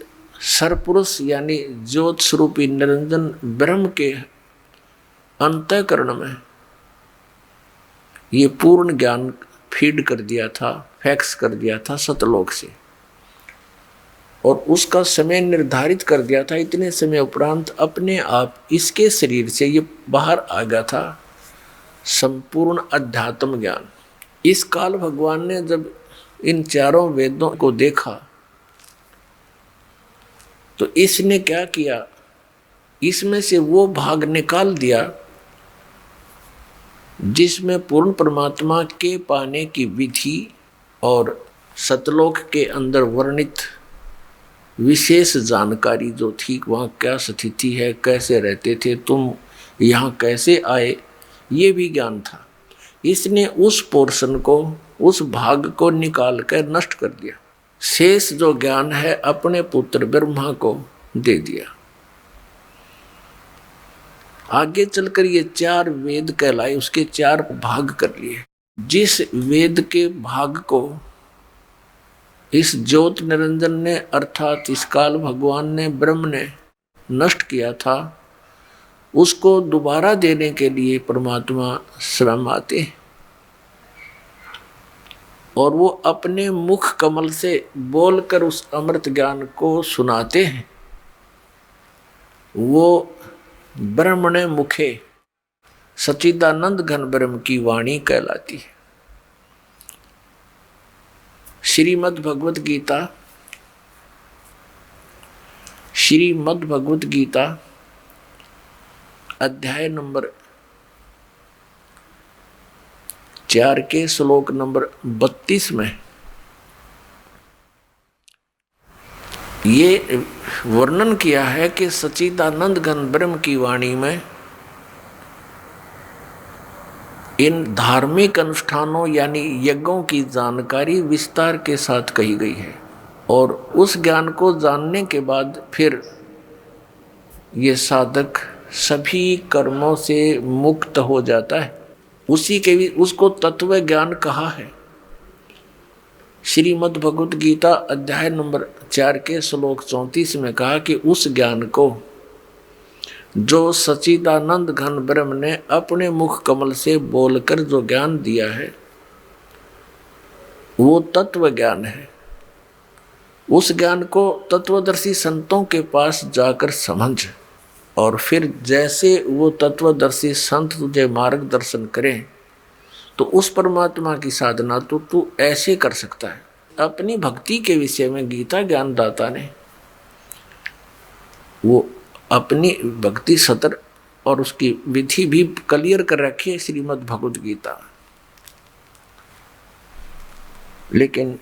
सरपुरुष यानी ज्योत स्वरूपी निरंजन ब्रह्म के अंतःकरण में ये पूर्ण ज्ञान फीड कर दिया था, फैक्स कर दिया था सतलोक से, और उसका समय निर्धारित कर दिया था। इतने समय उपरांत अपने आप इसके शरीर से ये बाहर आ गया था संपूर्ण अध्यात्म ज्ञान। इस काल भगवान ने जब इन 4 वेदों को देखा तो इसने क्या किया, इसमें से वो भाग निकाल दिया जिसमें पूर्ण परमात्मा के पाने की विधि और सतलोक के अंदर वर्णित विशेष जानकारी जो थी, वहाँ क्या स्थिति है, कैसे रहते थे तुम, यहाँ कैसे आए, ये भी ज्ञान था। इसने उस पोर्शन को, उस भाग को निकाल कर नष्ट कर दिया। शेष जो ज्ञान है अपने पुत्र ब्रह्मा को दे दिया। आगे चलकर ये 4 वेद कहलाए, उसके 4 भाग कर लिए। जिस वेद के भाग को इस ज्योत निरंजन ने अर्थात इस काल भगवान ने ब्रह्म ने नष्ट किया था, उसको दोबारा देने के लिए परमात्मा स्वयं आते हैं और वो अपने मुख कमल से बोलकर उस अमृत ज्ञान को सुनाते हैं। वो ब्रह्मणे मुखे सच्चिदानंद घन ब्रह्म की वाणी कहलाती है। श्रीमद् भगवत गीता अध्याय नंबर 4 के श्लोक नंबर 32 में ये वर्णन किया है कि सच्चिदानंद घन ब्रह्म की वाणी में इन धार्मिक अनुष्ठानों यानी यज्ञों की जानकारी विस्तार के साथ कही गई है, और उस ज्ञान को जानने के बाद फिर ये साधक सभी कर्मों से मुक्त हो जाता है। उसी के भी उसको तत्व ज्ञान कहा है। श्रीमद् भगवत गीता अध्याय नंबर 4 के श्लोक 34 में कहा कि उस ज्ञान को जो सच्चिदानंद घन ब्रह्म ने अपने मुख कमल से बोलकर जो ज्ञान दिया है वो तत्व ज्ञान है। उस ज्ञान को तत्वदर्शी संतों के पास जाकर समझ, और फिर जैसे वो तत्वदर्शी संत तुझे मार्गदर्शन करें तो उस परमात्मा की साधना तो तू ऐसे कर सकता है। अपनी भक्ति के विषय में गीता ज्ञानदाता ने वो अपनी भक्ति सत्र और उसकी विधि भी क्लियर कर रखी है श्रीमद् भगवत गीता। लेकिन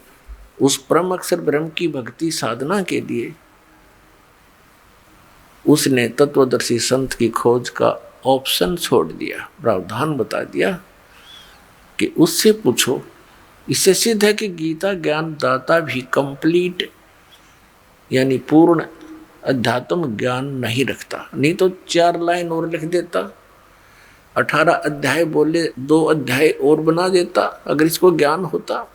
उस परम अक्षर ब्रह्म की भक्ति साधना के लिए उसने तत्वदर्शी संत की खोज का ऑप्शन छोड़ दिया, प्रावधान बता दिया कि उससे पूछो। इससे सिद्ध है कि गीता ज्ञान दाता भी कंप्लीट यानी पूर्ण अध्यात्म ज्ञान नहीं रखता, नहीं तो 4 लाइन और लिख देता, 18 अध्याय बोले 2 अध्याय और बना देता अगर इसको ज्ञान होता।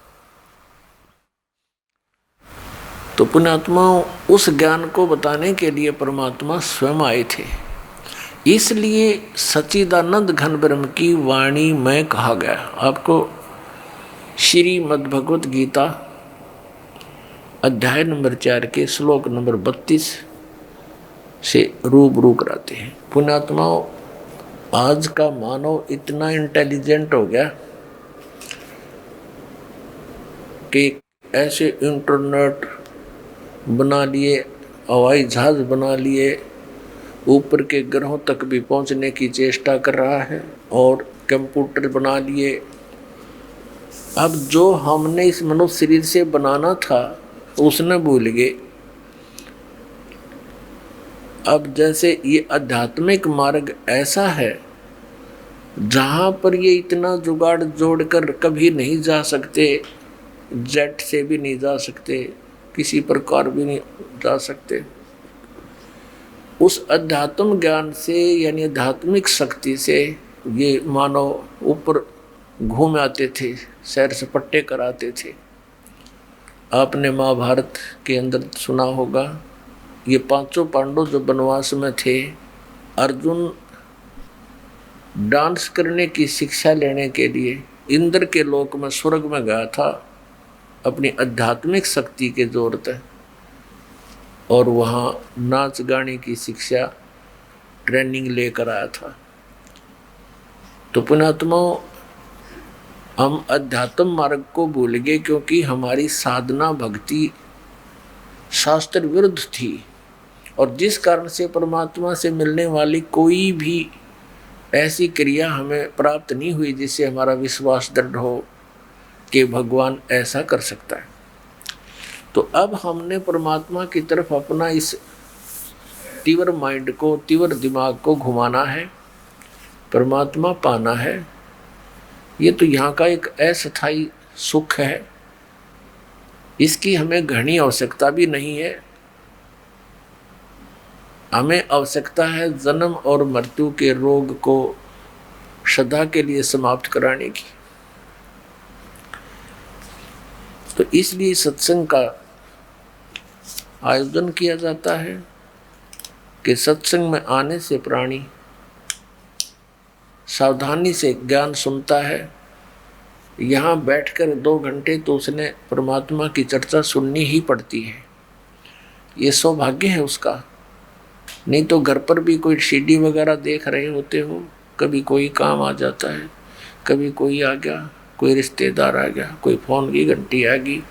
तो पुण्यात्माओं उस ज्ञान को बताने के लिए परमात्मा स्वयं आए थे। इसलिए सच्चिदानंद घन ब्रह्म की वाणी में कहा गया। आपको श्रीमद् भगवत गीता अध्याय नंबर 4 के श्लोक नंबर 32 से रूबरू कराते हैं। पुण्यात्माओं आज का मानव इतना इंटेलिजेंट हो गया कि ऐसे इंटरनेट बना लिए, हवाई जहाज बना लिए, ऊपर के ग्रहों तक भी पहुंचने की चेष्टा कर रहा है, और कंप्यूटर बना लिए, अब जो हमने इस मनुष्य शरीर से बनाना था उसने भूल गए। अब जैसे ये आध्यात्मिक मार्ग ऐसा है जहाँ पर ये इतना जुगाड़ जोड़कर कभी नहीं जा सकते, जेट से भी नहीं जा सकते, किसी प्रकार भी नहीं जा सकते। उस अध्यात्म ज्ञान से यानी आध्यात्मिक शक्ति से ये मानव ऊपर घूम आते थे, सैर सपट्टे कराते थे। आपने महाभारत के अंदर सुना होगा, ये पांचों पांडव जो वनवास में थे, अर्जुन डांस करने की शिक्षा लेने के लिए इंद्र के लोक में स्वर्ग में गया था अपनी आध्यात्मिक शक्ति के जोर से, और वहाँ नाच गाने की शिक्षा ट्रेनिंग लेकर आया था। तो पुण्यात्माओं, हम अध्यात्म मार्ग को भूल गए क्योंकि हमारी साधना भक्ति शास्त्र विरुद्ध थी, और जिस कारण से परमात्मा से मिलने वाली कोई भी ऐसी क्रिया हमें प्राप्त नहीं हुई जिससे हमारा विश्वास दृढ़ हो कि भगवान ऐसा कर सकता है। तो अब हमने परमात्मा की तरफ अपना इस तीव्र माइंड को, तीव्र दिमाग को घुमाना है, परमात्मा पाना है। ये तो यहाँ का एक अस्थायी सुख है, इसकी हमें घनी आवश्यकता भी नहीं है। हमें आवश्यकता है जन्म और मृत्यु के रोग को सदा के लिए समाप्त कराने की। तो इसलिए सत्संग का आयोजन किया जाता है कि सत्संग में आने से प्राणी सावधानी से ज्ञान सुनता है। यहाँ बैठकर 2 घंटे तो उसने परमात्मा की चर्चा सुननी ही पड़ती है। ये सौभाग्य है उसका। नहीं तो घर पर भी कोई सीडी वगैरह देख रहे होते हो, कभी कोई काम आ जाता है, कभी कोई आ गया, कोई रिश्तेदार आ गया, कोई फ़ोन की घंटी आ गई,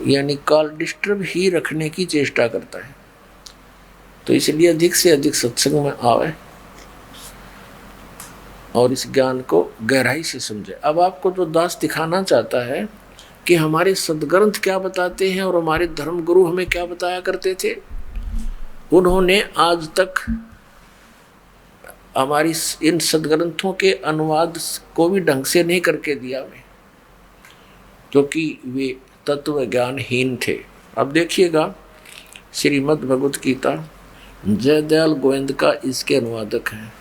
यानी कॉल डिस्टर्ब ही रखने की चेष्टा करता है। तो इसलिए अधिक से अधिक सत्संग में आवे और इस ज्ञान को गहराई से समझे। अब आपको जो दास दिखाना चाहता है कि हमारे सदग्रंथ क्या बताते हैं और हमारे धर्म गुरु हमें क्या बताया करते थे, उन्होंने आज तक हमारी इन सदग्रंथों के अनुवाद को भी ढंग से नहीं करके दिया हमें, क्योंकि वे तत्व ज्ञानहीन थे। अब देखिएगा, श्रीमद् भगवत गीता जयदयाल गोविंद का इसके अनुवादक हैं,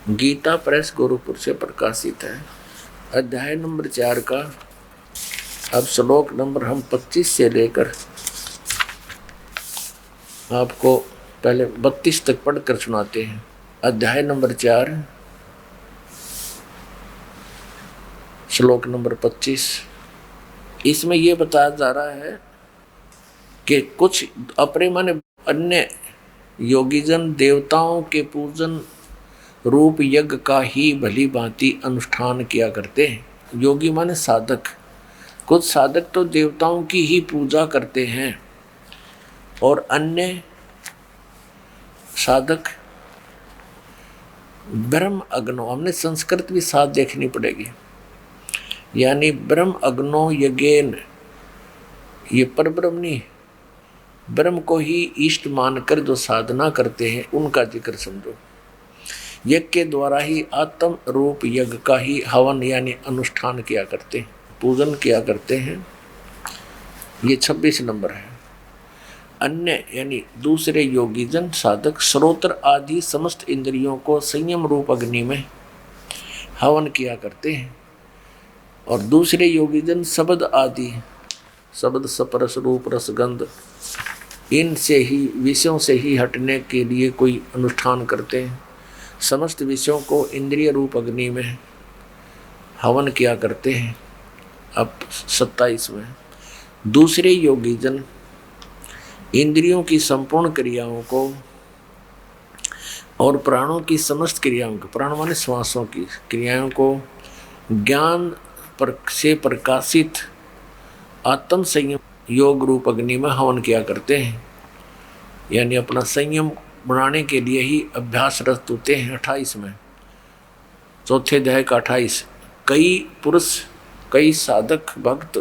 गीता प्रेस गोरखपुर से प्रकाशित है। अध्याय नंबर 4 का अब श्लोक नंबर हम 25 से लेकर आपको पहले 32 तक पढ़कर सुनाते हैं। अध्याय नंबर 4 श्लोक नंबर 25। इसमें यह बताया जा रहा है कि कुछ अपने माने अन्य योगीजन देवताओं के पूजन रूप यज्ञ का ही भली भांति अनुष्ठान किया करते हैं। योगी माने साधक। कुछ साधक तो देवताओं की ही पूजा करते हैं और अन्य साधक ब्रह्म अग्नो, हमने संस्कृत भी साथ देखनी पड़ेगी, यानी ब्रह्म अग्नो यज्ञेन, ये परब्रह्म नहीं, ब्रह्म को ही इष्ट मानकर जो साधना करते हैं उनका जिक्र समझो। यज्ञ के द्वारा ही आत्म रूप यज्ञ का ही हवन यानी अनुष्ठान किया करते हैं, पूजन किया करते हैं। ये 26 नंबर है। अन्य यानी दूसरे योगीजन साधक श्रोत्र आदि समस्त इंद्रियों को संयम रूप अग्नि में हवन किया करते हैं, और दूसरे योगीजन शब्द आदि, शब्द स्पर्श रूप रसगंध, इनसे ही विषयों से ही हटने के लिए कोई अनुष्ठान करते हैं। समस्त विषयों को इंद्रिय रूप अग्नि में हवन किया करते हैं। अब 27 में दूसरे योगीजन इंद्रियों की संपूर्ण क्रियाओं को और प्राणों की समस्त क्रियाओं को, प्राण माने श्वासों की क्रियाओं को ज्ञान पर से प्रकाशित आत्म संयम योग रूप अग्नि में हवन किया करते हैं, यानी अपना संयम बनाने के लिए ही अभ्यासरत होते हैं। 28 में चौथे अध्याय का 28, कई पुरुष कई साधक भक्त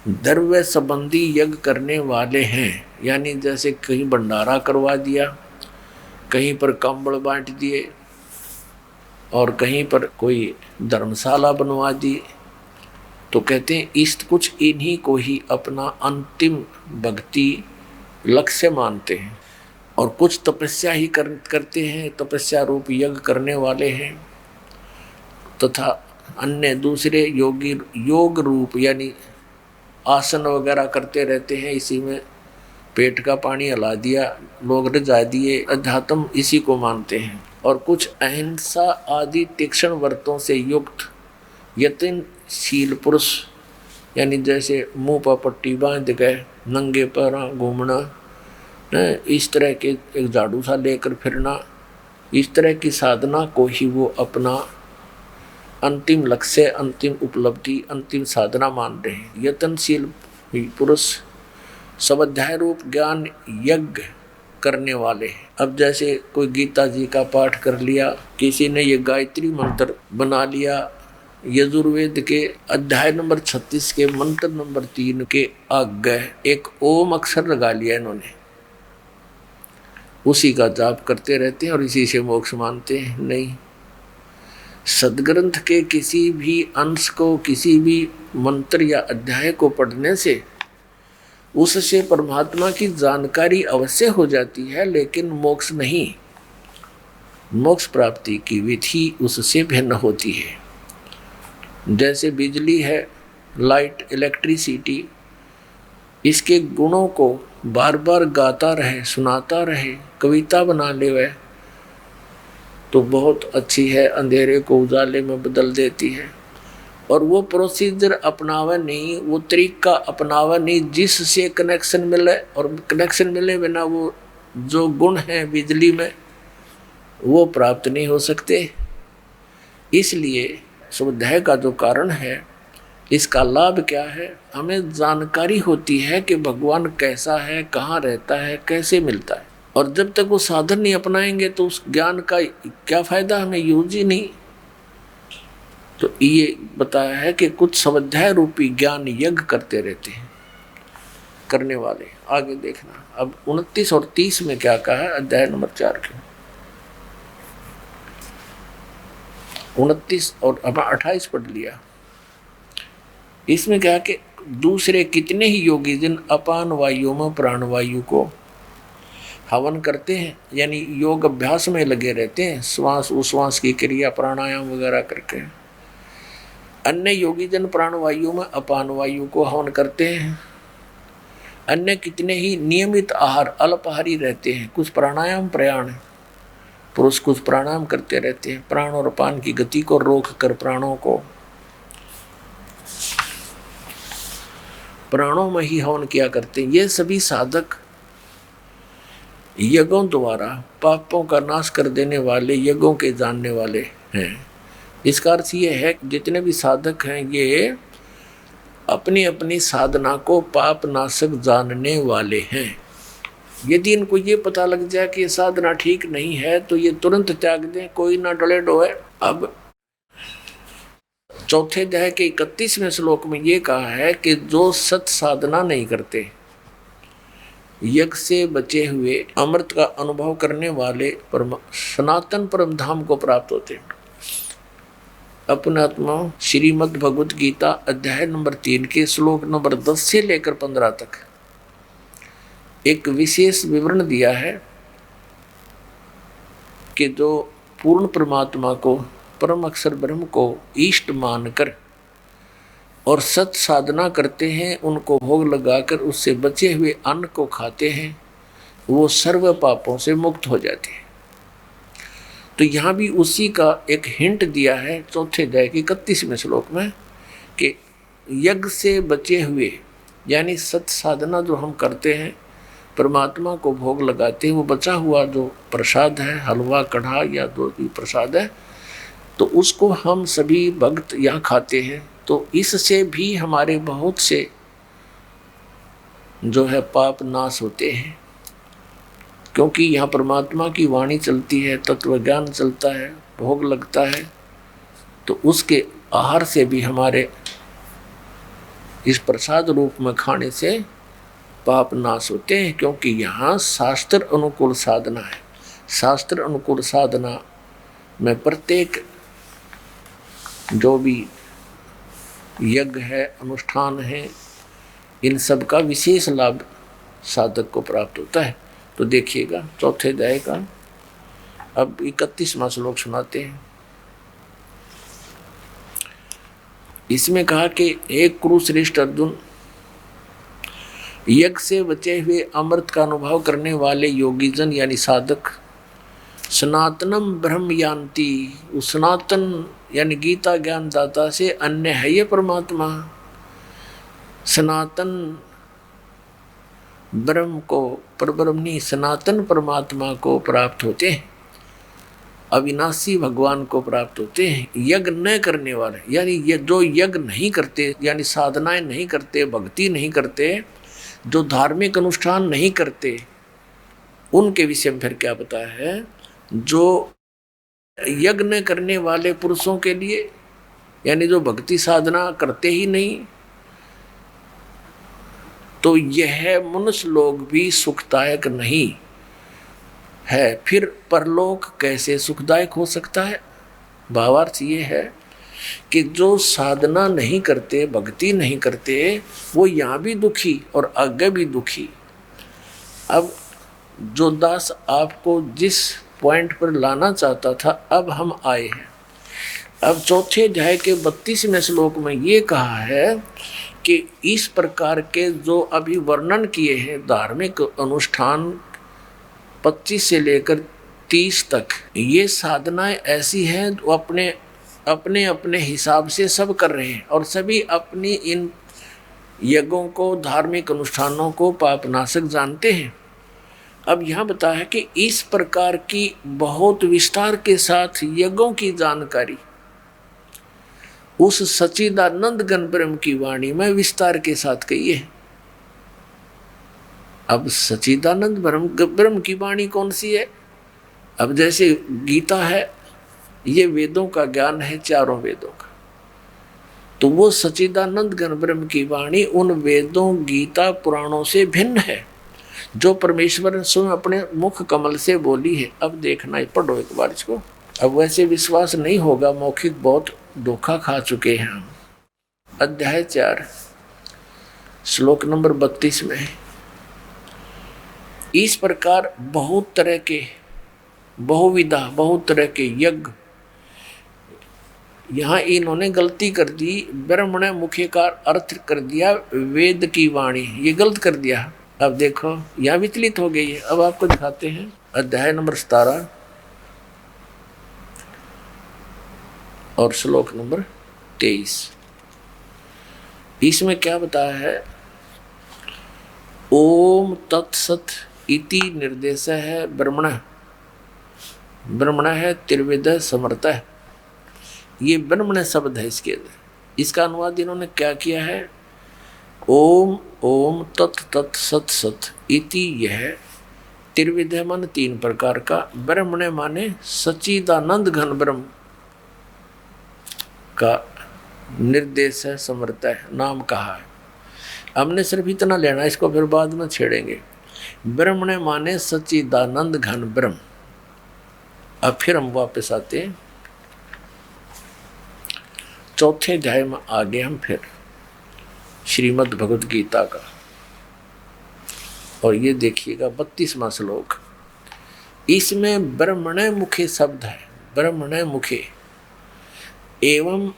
द्रव्य संबंधी यज्ञ करने वाले हैं, यानी जैसे कहीं भंडारा करवा दिया, कहीं पर कंबल बांट दिए और कहीं पर कोई धर्मशाला बनवा दी, तो कहते हैं इस कुछ इन्हीं को ही अपना अंतिम भक्ति लक्ष्य मानते हैं। और कुछ तपस्या ही करते हैं, तपस्या रूप यज्ञ करने वाले हैं, तथा अन्य दूसरे योगी योग रूप यानी आसन वगैरह करते रहते हैं, इसी में पेट का पानी हिला दिया, लोग रजा दिए, अध्यात्म इसी को मानते हैं। और कुछ अहिंसा आदि तीक्ष्ण व्रतों से युक्त यत्नशील पुरुष, यानी जैसे मुंह पर पट्टी बांध गए, नंगे पैर घूमना, इस तरह के एक झाड़ू सा लेकर फिरना, इस तरह की साधना को ही वो अपना अंतिम लक्ष्य, अंतिम उपलब्धि, अंतिम साधना मान रहे हैं। यत्नशील पुरुष स्वाध्याय रूप ज्ञान यज्ञ करने वाले हैं। अब जैसे कोई गीता जी का पाठ कर लिया, किसी ने ये गायत्री मंत्र बना लिया, यजुर्वेद के अध्याय नंबर 36 के मंत्र नंबर 3 के आगे एक ओम अक्षर लगा लिया इन्होंने, उसी का जाप करते रहते हैं और इसी से मोक्ष मानते हैं। नहीं, सदग्रंथ के किसी भी अंश को, किसी भी मंत्र या अध्याय को पढ़ने से उससे परमात्मा की जानकारी अवश्य हो जाती है, लेकिन मोक्ष नहीं। मोक्ष प्राप्ति की विधि उससे भिन्न होती है। जैसे बिजली है, लाइट, इलेक्ट्रिसिटी, इसके गुणों को बार बार गाता रहे, सुनाता रहे, कविता बना ले वह तो बहुत अच्छी है, अंधेरे को उजाले में बदल देती है। और वो प्रोसीजर अपनावे नहीं, वो तरीका अपनावे नहीं जिससे कनेक्शन मिले, और कनेक्शन मिले बिना वो जो गुण हैं बिजली में वो प्राप्त नहीं हो सकते। इसलिए स्वाध्याय का जो कारण है, इसका लाभ क्या है, हमें जानकारी होती है कि भगवान कैसा है, कहाँ रहता है, कैसे मिलता है। और जब तक वो साधन नहीं अपनाएंगे तो उस ज्ञान का क्या फायदा, हमें यूज ही नहीं। तो ये बताया है कि कुछ स्वाध्याय रूपी ज्ञान यज्ञ करते रहते हैं करने वाले। आगे देखना अब 29 और 30 में क्या कहा है, अध्याय नंबर 4 के 29 और अब 28 पढ़ लिया। इसमें क्या कि दूसरे कितने ही योगी जिन अपान वायु में प्राणवायु को हवन करते हैं, यानी योग अभ्यास में लगे रहते हैं, श्वास उश्वास की क्रिया प्राणायाम वगैरह करके। अन्य योगी जन प्राणवायु में अपान वायु को हवन करते हैं। अन्य कितने ही नियमित आहार अल्पाहारी रहते हैं, कुछ प्राणायाम प्रयाण पुरुष कुछ प्राणायाम करते रहते हैं, प्राण और अपान की गति को रोक कर प्राणों को प्राणों में ही हवन किया करते हैं। ये सभी साधक यज्ञों द्वारा पापों का नाश कर देने वाले, यज्ञों के जानने वाले हैं। इसका अर्थ ये है कि जितने भी साधक हैं ये अपनी अपनी साधना को पाप नाशक जानने वाले हैं। यदि इनको ये पता लग जाए कि ये साधना ठीक नहीं है तो ये तुरंत त्याग दें, कोई ना डले डोए। अब चौथे अध्याय के 31वें श्लोक में ये कहा है कि जो सत साधना नहीं करते, यज्ञ से बचे हुए अमृत का अनुभव करने वाले सनातन परम धाम को प्राप्त होते हैं। अपने आत्मा श्रीमद् भगवत गीता अध्याय नंबर 3 के श्लोक नंबर 10 से लेकर 15 तक एक विशेष विवरण दिया है कि जो पूर्ण परमात्मा को, परम अक्षर ब्रह्म को इष्ट मानकर और सत साधना करते हैं, उनको भोग लगाकर उससे बचे हुए अन्न को खाते हैं, वो सर्व पापों से मुक्त हो जाते हैं। तो यहाँ भी उसी का एक हिंट दिया है चौथे अध्याय के 31वें श्लोक में कि यज्ञ से बचे हुए, यानी सत साधना जो हम करते हैं, परमात्मा को भोग लगाते हैं, वो बचा हुआ जो प्रसाद है, हलवा कढ़ा या जो भी प्रसाद है, तो उसको हम सभी भक्त यहाँ खाते हैं। तो इससे भी हमारे बहुत से जो है पाप नाश होते हैं, क्योंकि यहाँ परमात्मा की वाणी चलती है, तत्व ज्ञान चलता है, भोग लगता है, तो उसके आहार से भी हमारे इस प्रसाद रूप में खाने से पाप नाश होते हैं, क्योंकि यहाँ शास्त्र अनुकूल साधना है। शास्त्र अनुकूल साधना में प्रत्येक जो भी यज्ञ है, अनुष्ठान है, इन सब का विशेष लाभ साधक को प्राप्त होता है। तो देखिएगा चौथे अध्याय का अब 31वां श्लोक सुनाते हैं। इसमें कहा कि एक कुरुश्रेष्ठ अर्जुन, यज्ञ से बचे हुए अमृत का अनुभव करने वाले योगी जन यानी साधक सनातनम ब्रह्म यान्ति, उस सनातन यानी गीता ज्ञान दाता से अन्य है ये परमात्मा, सनातन ब्रह्म को, परब्रह्म नहीं सनातन परमात्मा को प्राप्त होते हैं, अविनाशी भगवान को प्राप्त होते हैं। यज्ञ न करने वाले यानी ये जो यज्ञ नहीं करते यानी साधनाएं नहीं करते, भक्ति नहीं करते, जो धार्मिक अनुष्ठान नहीं करते, उनके विषय में फिर क्या बताया है? जो यज्ञ न करने वाले पुरुषों के लिए यानी जो भक्ति साधना करते ही नहीं, तो यह मनुष्य लोग भी सुखदायक नहीं है, फिर परलोक कैसे सुखदायक हो सकता है? भावार्थ ये है कि जो साधना नहीं करते, भक्ति नहीं करते, वो यहाँ भी दुखी और आगे भी दुखी। अब जो दास आपको जिस पॉइंट पर लाना चाहता था, अब हम आए हैं। अब चौथे अध्याय के 32वें श्लोक में ये कहा है कि इस प्रकार के जो अभी वर्णन किए हैं धार्मिक अनुष्ठान 25 से लेकर 30 तक, ये साधनाएं ऐसी हैं जो अपने अपने हिसाब से सब कर रहे हैं और सभी अपनी इन यज्ञों को, धार्मिक अनुष्ठानों को पापनाशक जानते हैं। अब यहाँ बताया है कि इस प्रकार की बहुत विस्तार के साथ यज्ञों की जानकारी उस सच्चिदानंद घन ब्रह्म की वाणी में विस्तार के साथ कही है। अब सच्चिदानंद ब्रह्म की वाणी कौन सी है? अब जैसे गीता है, ये वेदों का ज्ञान है, चारों वेदों का, तो वो सच्चिदानंद घन ब्रह्म की वाणी उन वेदों, गीता, पुराणों से भिन्न है, जो परमेश्वर ने स्वयं अपने मुख कमल से बोली है। अब देखना है, पढ़ो एक बार इसको। अब वैसे विश्वास नहीं होगा, मौखिक बहुत धोखा खा चुके हैं हम। अध्याय 4 श्लोक नंबर 32 में इस प्रकार बहुत तरह के, बहुविधा, बहुत तरह के यज्ञ, यहाँ इन्होंने गलती कर दी, ब्रह्मण मुख्य का अर्थ कर दिया वेद की वाणी, ये गलत कर दिया। अब देखो यहाँ विचलित हो गई है। अब आपको दिखाते हैं अध्याय नंबर 17 और श्लोक नंबर 23। इसमें क्या बताया है? ओम तत्सत इति निर्देश है ब्रह्मण, ब्रह्मण है त्रिविध समर्थ है, ये ब्रह्मण शब्द है इसके अंदर। इसका अनुवाद इन्होंने क्या किया है? ओम ओम तत् तत् सत सत इति, यह त्रिविध मन 3 प्रकार का, ब्रह्मण माने सच्चिदानंद घन ब्रह्म का निर्देश है, समर्थ है, नाम कहा है। हमने सिर्फ इतना लेना, इसको फिर बाद में छेड़ेंगे। ब्रह्मण माने सच्चिदानंद घन ब्रह्म। अब फिर हम वापस आते हैं चौथे अध्याय में, आगे हम फिर श्रीमद् भगवद गीता का, और ये देखिएगा 32वां श्लोक। इसमें ब्रह्मण मुखे शब्द है, ब्रह्मण मुखे एवं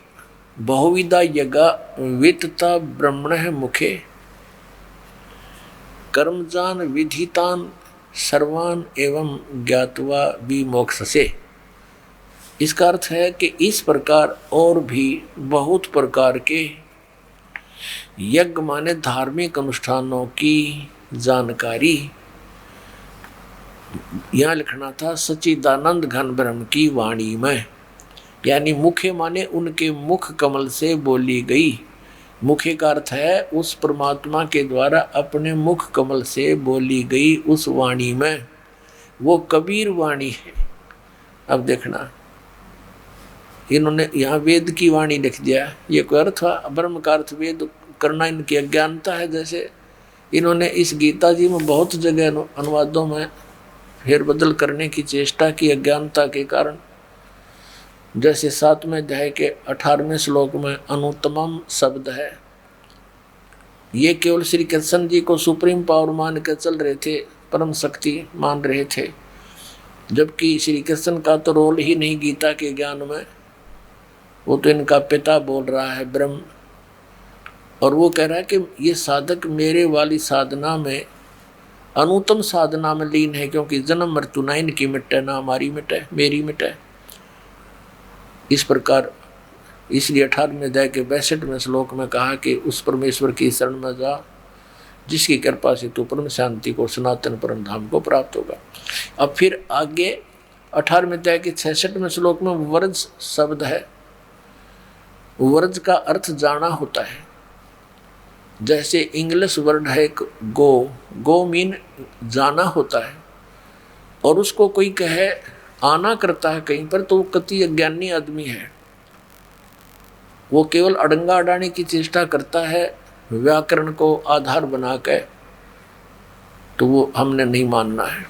बहुविधा यज्ञा वितता ब्रह्मण मुखे कर्मजान विधितान सर्वान एवं ज्ञात्वा विमोक्षसे। इसका अर्थ है कि इस प्रकार और भी बहुत प्रकार के यज्ञ माने धार्मिक अनुष्ठानों की जानकारी, यहाँ लिखना था सच्चिदानंद घन ब्रह्म की वाणी में, यानी मुखे माने उनके मुख कमल से बोली गई। मुखे का अर्थ है उस परमात्मा के द्वारा अपने मुख कमल से बोली गई उस वाणी में, वो कबीर वाणी है। अब देखना, इन्होंने यहाँ वेद की वाणी लिख दिया, ये कोई अर्थ हुआ? ब्रह्म का अर्थ वेद करना इनकी अज्ञानता है। जैसे इन्होंने इस गीता जी में बहुत जगह अनुवादों में फेरबदल करने की चेष्टा की अज्ञानता के कारण। जैसे 7वें अध्याय के 18वें श्लोक में अनुत्तमम शब्द है, ये केवल श्री कृष्ण जी को सुप्रीम पावर मान कर चल रहे थे, परम शक्ति मान रहे थे, जबकि श्री कृष्ण का तो रोल ही नहीं गीता के ज्ञान में। वो तो इनका पिता बोल रहा है ब्रह्म, और वो कह रहा है कि ये साधक मेरे वाली साधना में अनुत्तम साधना में लीन है, क्योंकि जन्म मृत्यु ना इनकी मिटे ना हमारी मिटे, मेरी मिटे। इस प्रकार इसलिए 18वें अध्याय के 62वें श्लोक में कहा कि उस परमेश्वर की शरण में जा जिसकी कृपा से तू परम शांति को, सनातन परम धाम को प्राप्त होगा। अब फिर आगे 18वें अध्याय के 66वें श्लोक में वर्ज शब्द है। वर्ज का अर्थ जाना होता है। जैसे इंग्लिश वर्ड है गो, गो मीन जाना होता है, और उसको कोई कहे आना करता है कहीं पर, तो वो कति अज्ञानी आदमी है। वो केवल अड़ंगा अड़ाने की चेष्टा करता है व्याकरण को आधार बना के, तो वो हमने नहीं मानना है।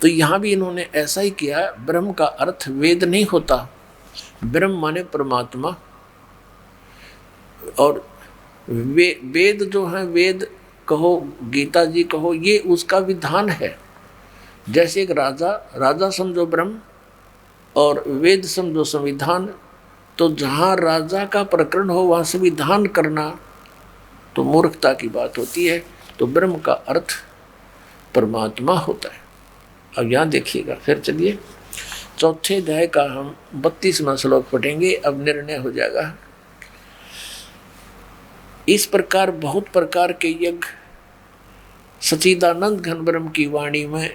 तो यहाँ भी इन्होंने ऐसा ही किया। ब्रह्म का अर्थ वेद नहीं होता, ब्रह्म माने परमात्मा। और वेद जो है, वेद कहो गीता जी कहो, ये उसका विधान है। जैसे एक राजा समझो ब्रह्म और वेद समझो संविधान। तो जहाँ राजा का प्रकरण हो वहाँ संविधान करना तो मूर्खता की बात होती है। तो ब्रह्म का अर्थ परमात्मा होता है। अब यहाँ देखिएगा, फिर चलिए 4थे अध्याय का हम 32वां श्लोक पढ़ेंगे। अब निर्णय हो जाएगा। इस प्रकार बहुत प्रकार के यज्ञ सच्चिदानंद घन ब्रह्म की वाणी में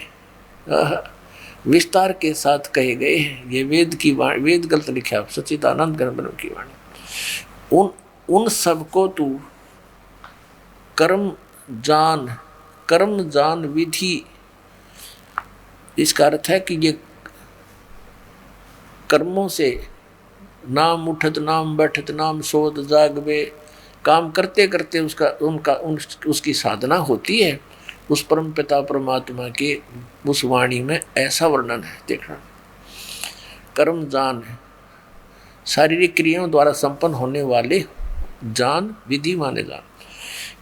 विस्तार के साथ कहे गए हैं। ये वेद की वाणी, वेद गलत लिखा, सच्चिदानंद घन ब्रह्म की वाणी। उन सबको तू कर्म जान विधि, इसका अर्थ है कि ये कर्मों से नाम उठत नाम बैठत नाम सोध जागवे, काम करते करते उसकी साधना होती है। उस परम पिता परमात्मा के उस वाणी में ऐसा वर्णन है। देखना, कर्म जान है, शारीरिक क्रियाओं द्वारा संपन्न होने वाले, जान विधि माने जान।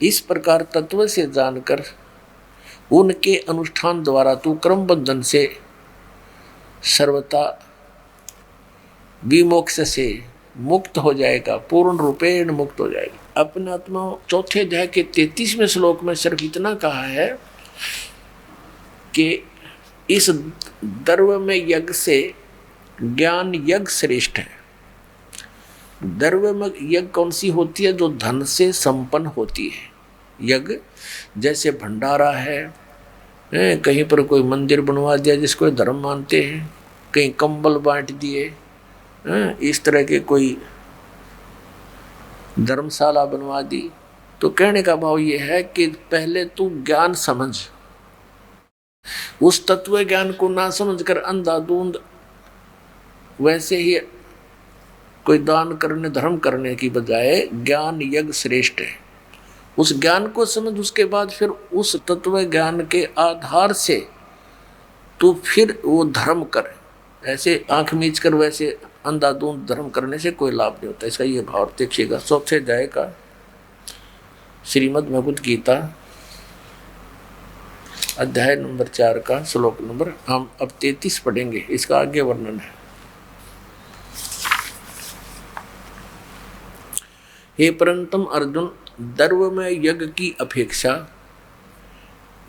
इस प्रकार तत्व से जानकर उनके अनुष्ठान द्वारा तू कर्म बंधन से सर्वथा विमोक्ष से मुक्त हो जाएगा, पूर्ण रूपेण मुक्त हो जाएगा। अपने आत्मा 4थे अध्याय के 33वें श्लोक में सिर्फ इतना कहा है कि इस द्रव्य में यज्ञ से ज्ञान यज्ञ श्रेष्ठ है। द्रव्य में यज्ञ कौन सी होती है? जो धन से संपन्न होती है। यज्ञ जैसे भंडारा है, कहीं पर कोई मंदिर बनवा दिया जिसको धर्म मानते हैं, कहीं कंबल बांट दिए, इस तरह के कोई धर्मशाला बनवा दी। तो कहने का भाव ये है कि पहले तू ज्ञान समझ, उस तत्व ज्ञान को ना समझकर अंधाधुंध वैसे ही कोई दान करने धर्म करने की बजाय ज्ञान यज्ञ श्रेष्ठ है। उस ज्ञान को समझ, उसके बाद फिर उस तत्व ज्ञान के आधार से तू फिर वो धर्म कर। ऐसे आंख मीच कर वैसे अंधाधुंध धर्म करने से कोई लाभ नहीं होता। इसका ये भाव देखिएगा। 4थे अध्याय का श्रीमद् भगवद गीता अध्याय नंबर 4 का श्लोक नंबर हम अब 33 पढ़ेंगे। इसका आगे वर्णन है। हे परंतम अर्जुन, द्रव्य में यज्ञ की अपेक्षा,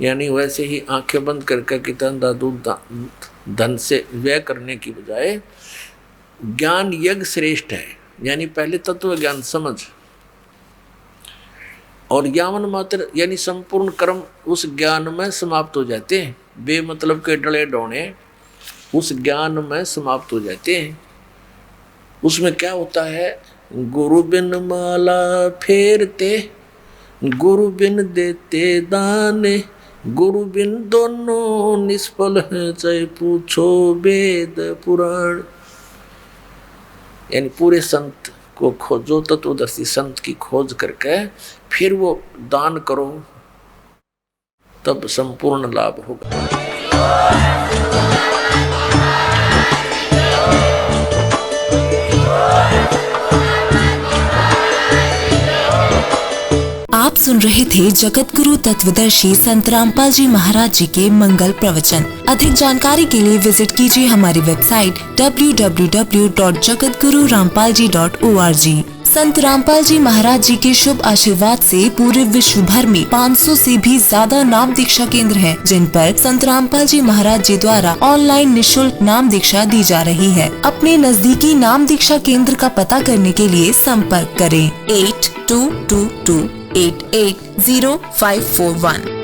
यानी वैसे ही आंखें बंद करके कितना धन से व्यय करने की बजाय ज्ञान यज्ञ श्रेष्ठ है। यानी पहले तत्व ज्ञान समझ, और यावन मात्र यानी संपूर्ण कर्म उस ज्ञान में समाप्त हो जाते हैं। बेमतलब के डले डोने उस ज्ञान में समाप्त हो जाते हैं। उसमें क्या होता है? गुरु बिन माला फेरते, गुरु बिन देते दाने, गुरु बिन दोनों निष्फल है, चाहे पूछो वेद पुराण। यानी पूरे संत को खोजो, तत्वदर्शी संत की खोज करके फिर वो दान करो, तब संपूर्ण लाभ होगा। आप सुन रहे थे जगत गुरु तत्वदर्शी संत रामपाल जी महाराज जी के मंगल प्रवचन। अधिक जानकारी के लिए विजिट कीजिए हमारी वेबसाइट www.jagatgururampalji.org। संत रामपाल जी महाराज जी के शुभ आशीर्वाद से पूरे विश्व भर में 500 से भी ज्यादा नाम दीक्षा केंद्र हैं, जिन पर संत रामपाल जी महाराज जी द्वारा ऑनलाइन निशुल्क नाम दीक्षा दी जा रही है। अपने नजदीकी नाम दीक्षा केंद्र का पता करने के लिए संपर्क करें 8222880541।